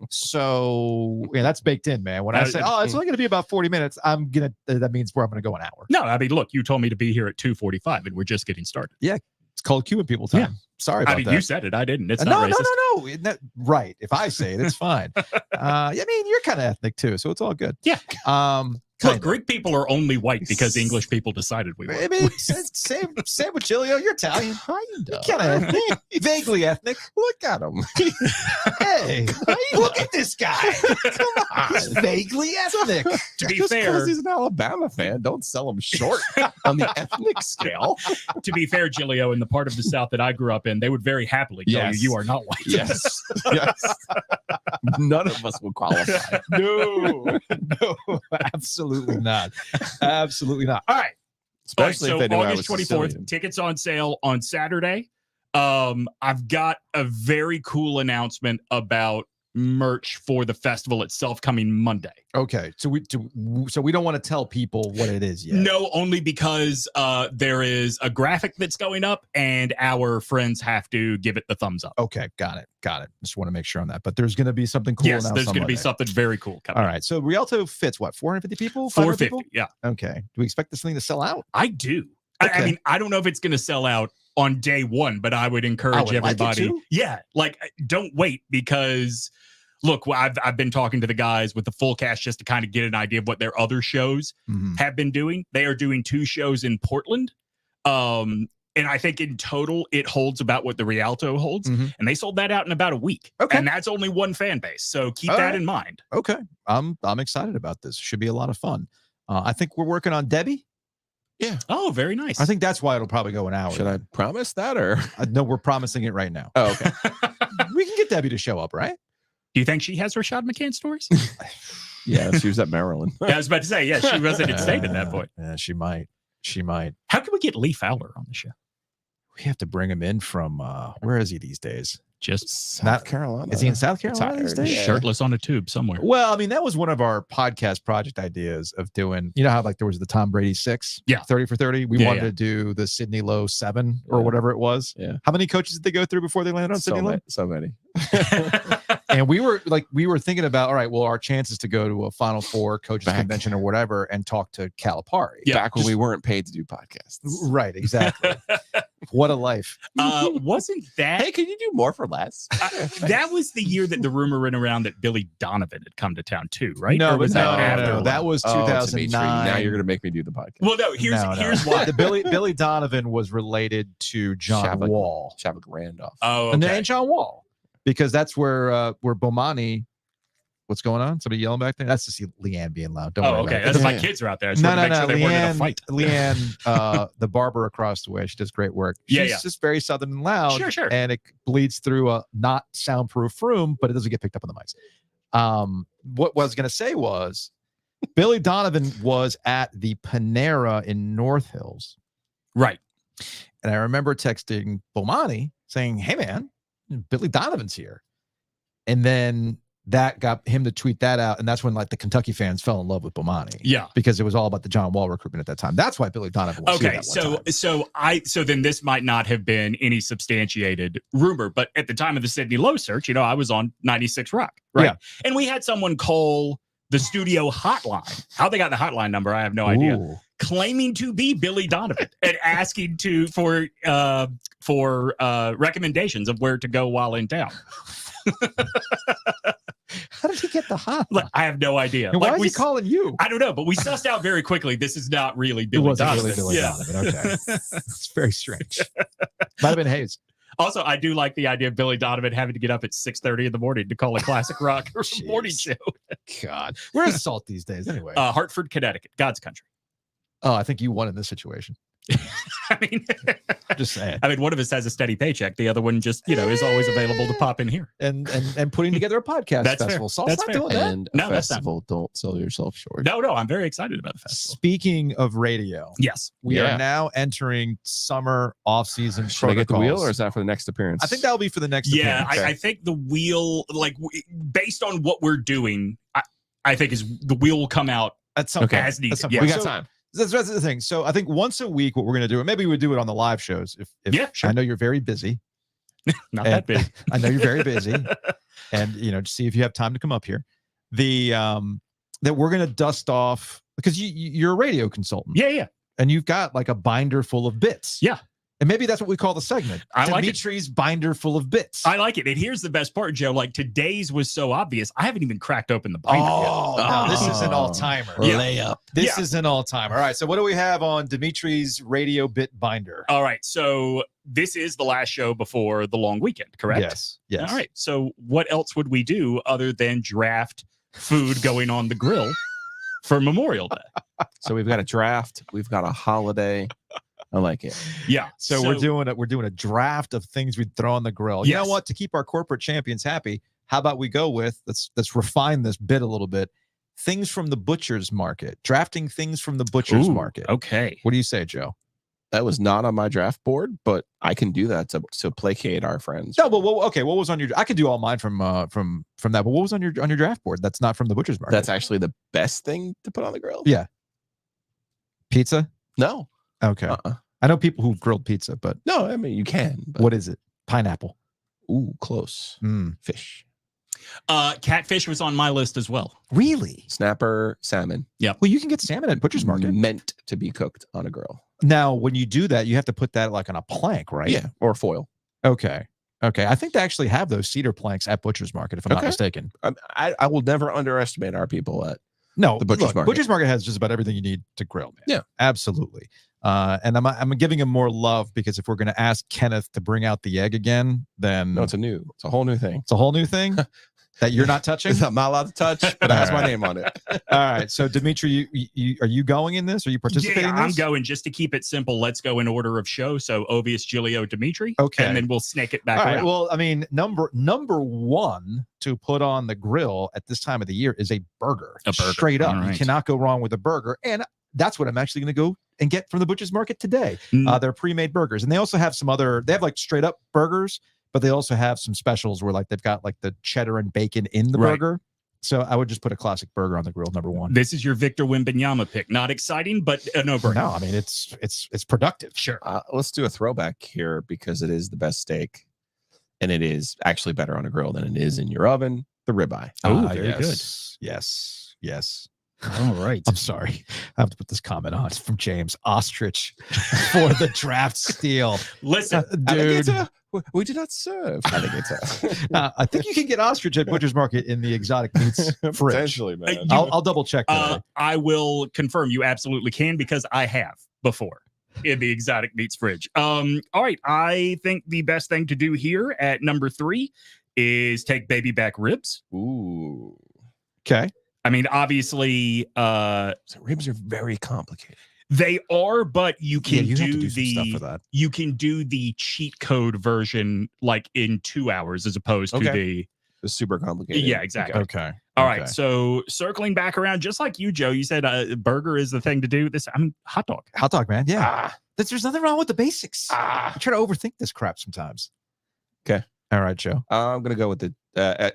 So that's baked in, man. When I say, it's only going to be about 40 minutes, that means I'm going to go an hour. No, I mean, look, you told me to be here at 2:45 and we're just getting started. Yeah. It's called Cuban people time. Yeah. Sorry about that. You said it. I didn't. It's not racist. No. Isn't that right? If I say it, it's fine. I mean, you're kind of ethnic too, so it's all good. Yeah. Look, Greek people are only white because English people decided we were. I mean, same with Giglio. You're Italian. You're kind of ethnic. Vaguely ethnic. Look at him. Hey, look at this guy. Come on. He's vaguely ethnic. To be Just fair, because he's an Alabama fan, don't sell him short on the ethnic scale. To be fair, Giglio, in the part of the South that I grew up in, they would very happily tell you are not white. Yes. None of us will qualify. No, absolutely not. Absolutely not. All right. Especially so if they knew August 24th, tickets on sale on Saturday. I've got a very cool announcement about merch for the festival itself coming Monday. Okay. So we don't want to tell people what it is yet. No, only because there is a graphic that's going up and our friends have to give it the thumbs up. Okay. Got it. Just want to make sure on that. But there's going to be something cool. Yes, there's going to be something very cool coming. All right. So Rialto fits what? 450 people? 450. People? Yeah. Okay. Do we expect this thing to sell out? I do. Okay. I mean, I don't know if it's going to sell out on day one, but I would encourage everybody. Don't wait because look, I've been talking to the guys with the full cast just to kind of get an idea of what their other shows have been doing. They are doing 2 shows in Portland. And I think in total it holds about what the Rialto holds. And they sold that out in about a week. Okay. And that's only one fan base. So keep that in mind. Okay. I'm excited about this. Should be a lot of fun. I think we're working on Debbie. Yeah. Oh, very nice. I think that's why it'll probably go an hour. Should I promise that or? No, we're promising it right now. Oh, okay. We can get Debbie to show up, right? Do you think she has Rashad McCann stories? Yeah, she was at Maryland. I was about to say, she wasn't in state at that point. Yeah, she might. How can we get Lee Fowler on the show? We have to bring him in from where is he these days? Just South Carolina. Is he in South Carolina these days? Yeah. Shirtless on a tube somewhere. Well, I mean, that was one of our podcast project ideas of doing, you know how like there was the Tom Brady 6, 30 for 30. We wanted to do the Sidney Lowe 7 or whatever it was. Yeah. How many coaches did they go through before they landed on Sidney Lowe? So many. And we were thinking about, all right, well, our chances to go to a Final Four coaches convention or whatever and talk to Calipari. Yeah, back when we weren't paid to do podcasts. Right, exactly. What a life. Wasn't that? Hey, can you do more for less? That was the year that the rumor went around that Billy Donovan had come to town too, right? No, or was that after? No, that was 2009. Now you're going to make me do the podcast. Well, no, here's why. The Billy Donovan was related to John Wall. Shavik Randolph. Oh, okay. And then John Wall. Because that's where Bomani. What's going on? Somebody yelling back there? That's just Leanne being loud. Don't worry. Okay. That's my kids are out there. I just no. make sure they weren't in a fight. Leanne, the barber across the way, she does great work. She's just very southern and loud. Sure. And it bleeds through a not soundproof room, but it doesn't get picked up on the mics. What I was going to say was Billy Donovan was at the Panera in North Hills. Right. And I remember texting Bomani saying, hey, man, Billy Donovan's here. And then that got him to tweet that out. And that's when like the Kentucky fans fell in love with Bomani. Yeah. Because it was all about the John Wall recruitment at that time. That's why Billy Donovan was here. So then this might not have been any substantiated rumor, but at the time of the Sidney Lowe search, I was on 96 Rock. Right. Yeah. And we had someone call the studio hotline. How they got the hotline number, I have no idea. Claiming to be Billy Donovan and asking for recommendations of where to go while in town. How did he get the hotline? I have no idea. And why is he calling you? I don't know, but we sussed out very quickly. This is not really Billy Donovan. Really Billy Donovan. Okay. It's very strange. Might have been Hayes. Also, I do like the idea of Billy Donovan having to get up at 6:30 in the morning to call a classic rock morning show. God. Where's Salt these days anyway? Hartford, Connecticut. God's country. Oh, I think you won in this situation. I mean, just saying. I mean, one of us has a steady paycheck. The other one just, is always available to pop in here and putting together a podcast festival. That's fair. Doing that. And a festival. Don't sell yourself short. No, I'm very excited about the festival. Speaking of radio, yes, we are now entering summer off-season. Should I get the wheel, or is that for the next appearance? I think that'll be for the next. Yeah, appearance. I think the wheel, based on what we're doing. I think the wheel will come out at some point. as needed. At some Yeah. point. We got So time. That's the thing. So I think once a week, what we're going to do, and maybe we would do it on the live shows. If Yeah, sure. I know you're very busy. Not that big. I know you're very busy, and to see if you have time to come up here. That we're going to dust off because you're a radio consultant. Yeah. And you've got like a binder full of bits. Yeah. And maybe that's what we call the segment. I like it. Dimitri's binder full of bits. I like it. And here's the best part, Joe. Like today's was so obvious. I haven't even cracked open the binder yet. No, this is an all-timer. Yeah. Layup. This is an all-timer. All right, so what do we have on Dimitri's radio bit binder? All right. So this is the last show before the long weekend, correct? Yes. All right. So what else would we do other than draft food going on the grill for Memorial Day? So we've got a draft. We've got a holiday. I like it. Yeah. So we're doing a draft of things we'd throw on the grill. You know Yes. what? To keep our corporate champions happy, how about we go with let's refine this bit a little bit. Things from the butcher's market. Drafting things from the butcher's market. Okay. What do you say, Joe? That was not on my draft board, but I can do that to placate our friends. No, but okay. What was on your? I could do all mine from that. But what was on your draft board? That's not from the butcher's market. That's actually the best thing to put on the grill. Yeah. Pizza. No. Okay. I know people who've grilled pizza, but No, I mean you can. But... what is it? Pineapple. Ooh, close. Fish. Catfish was on my list as well. Really? Snapper, salmon. Well, you can get salmon at butcher's market. Meant to be cooked on a grill. Now, when you do that, you have to put that like on a plank, right? Yeah, or foil. Okay. I think they actually have those cedar planks at butcher's market, if I'm not mistaken. I will never underestimate our people at No, the butcher's market. Butcher's market has just about everything you need to grill, man. Yeah, absolutely. And I'm giving him more love because if we're going to ask Kenneth to bring out the egg again, then no, it's a whole new thing. It's a whole new thing that you're not touching. I'm not allowed to touch, but it has my name on it. All right. So Dimitri, you are you going in this? Are you participating in this? I'm going. Just to keep it simple, let's go in order of show. So Ovies Giglio Dimitri. Okay. And then we'll snake it back All right. around. Well, I mean, number one to put on the grill at this time of the year is a burger. A burger. Straight up. All right. You cannot go wrong with a burger. And that's what I'm actually going to go and get from the butcher's market today. They're pre-made burgers. And they also have they have like straight up burgers, but they also have some specials where like they've got like the cheddar and bacon in the burger. So I would just put a classic burger on the grill, number one. This is your Victor Wembanyama pick. Not exciting, but no burger. No, I mean, it's productive. Sure. Let's do a throwback here because it is the best steak. And it is actually better on a grill than it is in your oven. The ribeye. Oh, very good. Yes. All right. I'm sorry. I have to put this comment on. It's from James. Ostrich for the draft steal. Listen, dude. We do not serve alligator. I think you can get ostrich at butcher's market in the exotic meats fridge. Potentially, man. I'll double check that. I will confirm you absolutely can because I have before in the exotic meats fridge. All right. I think the best thing to do here at number 3 is take baby back ribs. Ooh. Okay. I mean, obviously, so ribs are very complicated. They are, but you can have to do some stuff for that. You can do the cheat code version like in 2 hours as opposed to the super complicated. Yeah, exactly. Okay. All right. So circling back around, just like you, Joe, you said burger is the thing to do. Hot dog. Hot dog, man. Yeah. There's nothing wrong with the basics. I try to overthink this crap sometimes. Okay. All right, Joe. I'm gonna go with the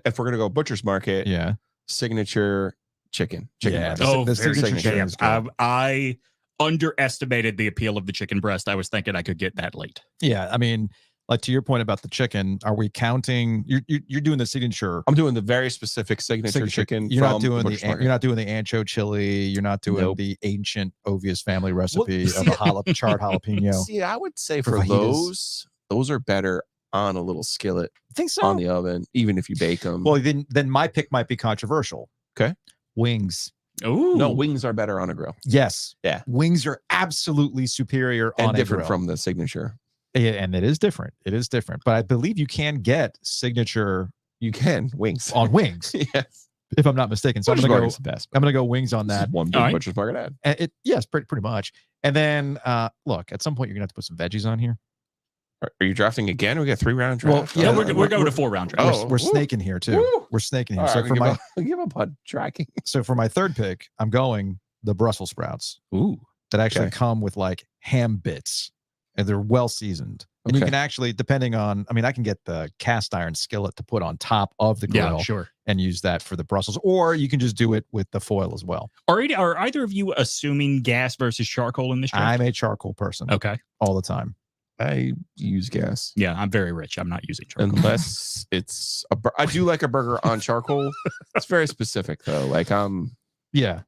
if we're gonna go butcher's market. Yeah. signature chicken. Yeah, breast. the signature chicken is good. I underestimated the appeal of the chicken breast. I was thinking I could get that late. Yeah, I mean, like to your point about the chicken, are we counting? You're doing the signature. I'm doing the very specific signature chicken. You're not doing you're not doing the ancho chili. You're not doing the ancient Ovies family recipe of a charred jalapeno. See, I would say for those are better on a little skillet. I think so. On the oven, even if you bake them. Well, then my pick might be controversial. Okay. Wings. Oh no, wings are better on a grill. Yes. Yeah. Wings are absolutely superior and on a different grill. from the signature. Yeah, and it is different. It is different. But I believe you can get signature. You can wings on wings. Yes. If I'm not mistaken. So Butcher's I'm gonna go. the best. I'm gonna go wings on that. One big butcher's market ad. And yes, pretty much. And then look, at some point you're gonna have to put some veggies on here. Are you drafting again? We got 3-round draft. Well, yeah, we're going to 4-round draft. We're snaking here too. Woo. We're snaking here. All So right, for give up on tracking. So for my third pick, I'm going the Brussels sprouts. Ooh, that actually come with like ham bits, and they're well seasoned. And you can actually, depending on, I mean, I can get the cast iron skillet to put on top of the grill. Yeah, sure. and use that for the Brussels, or you can just do it with the foil as well. Are either of you assuming gas versus charcoal in this draft? I'm a charcoal person. Okay. All the time. I use gas. Yeah, I'm very rich. I'm not using charcoal. Unless it's I do like a burger on charcoal. It's very specific though. Like yeah.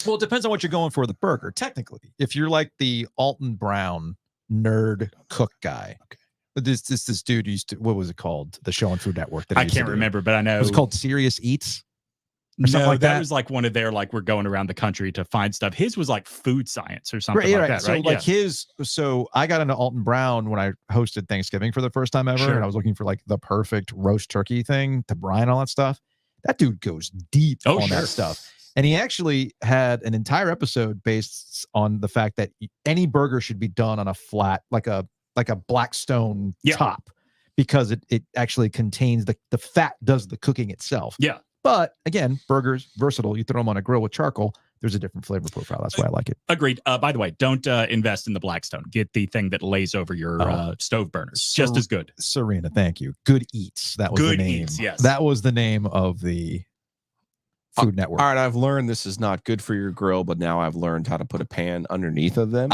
Well, it depends on what you're going for the burger. Technically, if you're like the Alton Brown nerd cook guy, this dude used to, what was it called? The show on Food Network. That I can't remember, but I know it was called Serious Eats. Or no, something like that was like one of their, like, we're going around the country to find stuff. His was like food science or something like that, so right? Like so I got into Alton Brown when I hosted Thanksgiving for the first time ever. Sure. And I was looking for like the perfect roast turkey thing to brine, all that stuff. That dude goes deep on that stuff. And he actually had an entire episode based on the fact that any burger should be done on a flat, like a black stone top, because it actually contains the fat does the cooking itself. Yeah. But again, burgers, versatile. You throw them on a grill with charcoal, there's a different flavor profile. That's why I like it. Agreed. By the way, don't invest in the Blackstone. Get the thing that lays over your stove burners. Just as good. Serena, thank you. Good Eats. That was Good the name. Eats, yes. That was the name of the Food Network. All right, I've learned this is not good for your grill, but now I've learned how to put a pan underneath of them.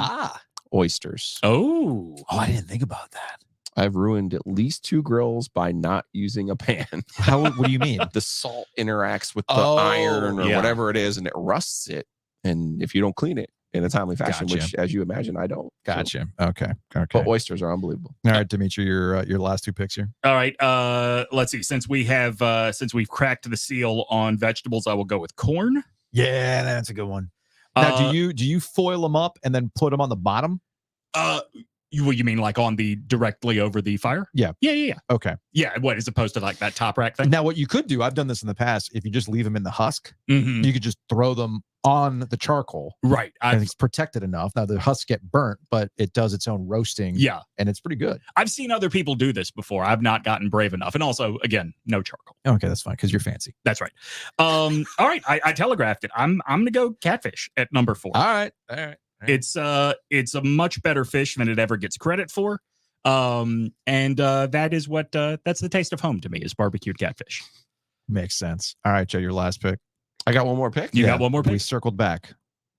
Oysters. Oh, I didn't think about that. I've ruined at least 2 grills by not using a pan. What do you mean? The salt interacts with the iron or whatever it is, and it rusts it. And if you don't clean it in a timely fashion, which, as you imagine, I don't. Gotcha. So. Okay. But oysters are unbelievable. All right, Dimitri, your last 2 picks here. All right. Let's see. Since we've cracked the seal on vegetables, I will go with corn. Yeah, that's a good one. Now, do you foil them up and then put them on the bottom? You mean like on the directly over the fire? Yeah. Okay. Yeah. What, as opposed to like that top rack thing? Now, what you could do, I've done this in the past. If you just leave them in the husk, Mm-hmm. you could just throw them on the charcoal. Right. And it's protected enough. Now the husks get burnt, but it does its own roasting. Yeah. And it's pretty good. I've seen other people do this before. I've not gotten brave enough. And also, again, no charcoal. Okay, that's fine because you're fancy. That's right. All right. I telegraphed it. I'm gonna go catfish at number 4. All right. It's a much better fish than it ever gets credit for. That is what that's the taste of home to me, is barbecued catfish. Makes sense. All right, Joe, your last pick. I got one more pick. You got one more pick? We circled back.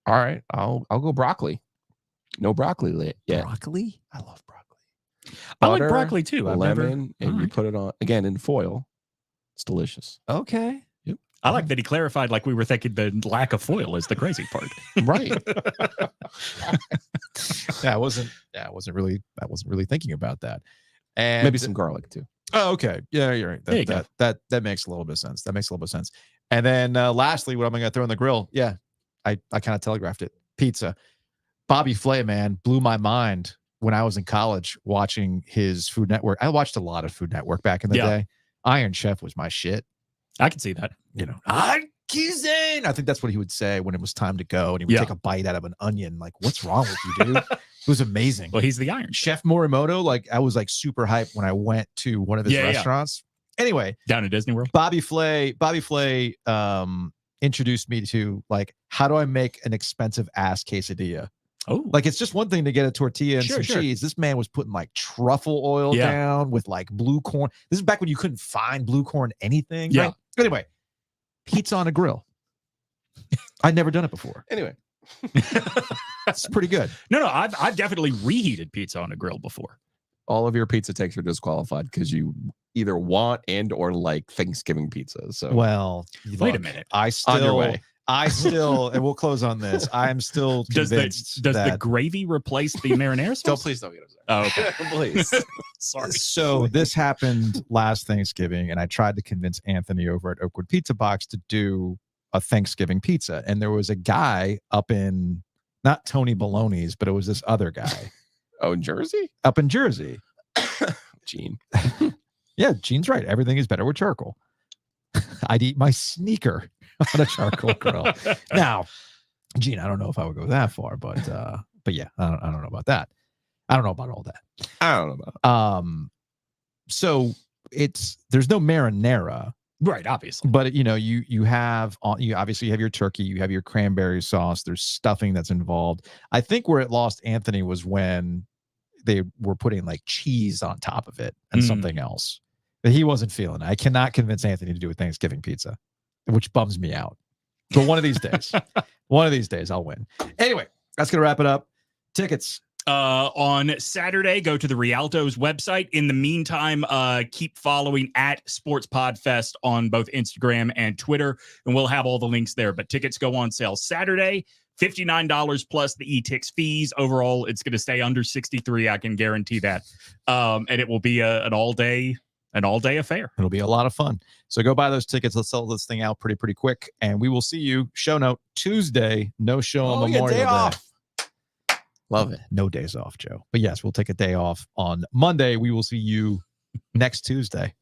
All right, I'll go broccoli. No broccoli lit yet. Broccoli? I love broccoli. I like broccoli too. I've lemon, and you put it on again in foil. It's delicious. Okay. Yep. I like that he clarified, like we were thinking the lack of foil is the crazy part. Right. I wasn't really thinking about that. And maybe some garlic too. Oh, okay. Yeah, you're right. There you go. That makes a little bit of sense. That makes a little bit of sense. And then lastly, what I'm going to throw in the grill. Yeah, I kind of telegraphed it. Pizza. Bobby Flay, man, blew my mind when I was in college watching his Food Network. I watched a lot of Food Network back in the day. Iron Chef was my shit. I can see that. I think that's what he would say when it was time to go, and he would take a bite out of an onion. Like, what's wrong with you, dude? It was amazing. Well, he's the Iron Chef Morimoto. Like, I was like super hyped when I went to one of his restaurants. Anyway, down at Disney World. Bobby Flay introduced me to, like, how do I make an expensive ass quesadilla? Oh, like, it's just one thing to get a tortilla and some cheese. This man was putting like truffle oil down with like blue corn. This is back when you couldn't find blue corn anything. Yeah. Right? Anyway, pizza on a grill. I'd never done it before. Anyway, it's pretty good. No, I've definitely reheated pizza on a grill before. all of your pizza takes are disqualified because you either want and or like Thanksgiving pizza. So well, wait a minute. I on your still, way. and we'll close on this. I'm still convinced does the gravy replace the marinara sauce? Please don't get upset. Oh, okay. Please. Sorry. So this happened last Thanksgiving, and I tried to convince Anthony over at Oakwood Pizza Box to do a Thanksgiving pizza. And there was a guy up in, not Tony Baloney's, but it was this other guy. Oh, in Jersey? Up in Jersey. Gene. Yeah, Gene's right. Everything is better with charcoal. I'd eat my sneaker on a charcoal grill. Now, Gene, I don't know if I would go that far, but yeah, I don't know about that. I don't know about all that. I don't know about it. So there's no marinara, Right, obviously. but you obviously have your turkey, you have your cranberry sauce, there's stuffing that's involved. I think where it lost Anthony was when they were putting like cheese on top of it and something else. But he wasn't feeling it. I cannot convince Anthony to do a Thanksgiving pizza, which bums me out. But one of these days, I'll win. Anyway, that's going to wrap it up. Tickets. On Saturday, go to the Rialto's website. In the meantime, keep following at SportsPodFest on both Instagram and Twitter, and we'll have all the links there. But tickets go on sale Saturday, $59 plus the e-tix fees. Overall, it's going to stay under $63. I can guarantee that. And it will be an all-day affair. It'll be a lot of fun. So go buy those tickets. Let's sell this thing out pretty quick. And we will see you, show note, Tuesday. No show on Memorial Day. Off. Love it. No days off, Joe. But yes, we'll take a day off on Monday. We will see you next Tuesday.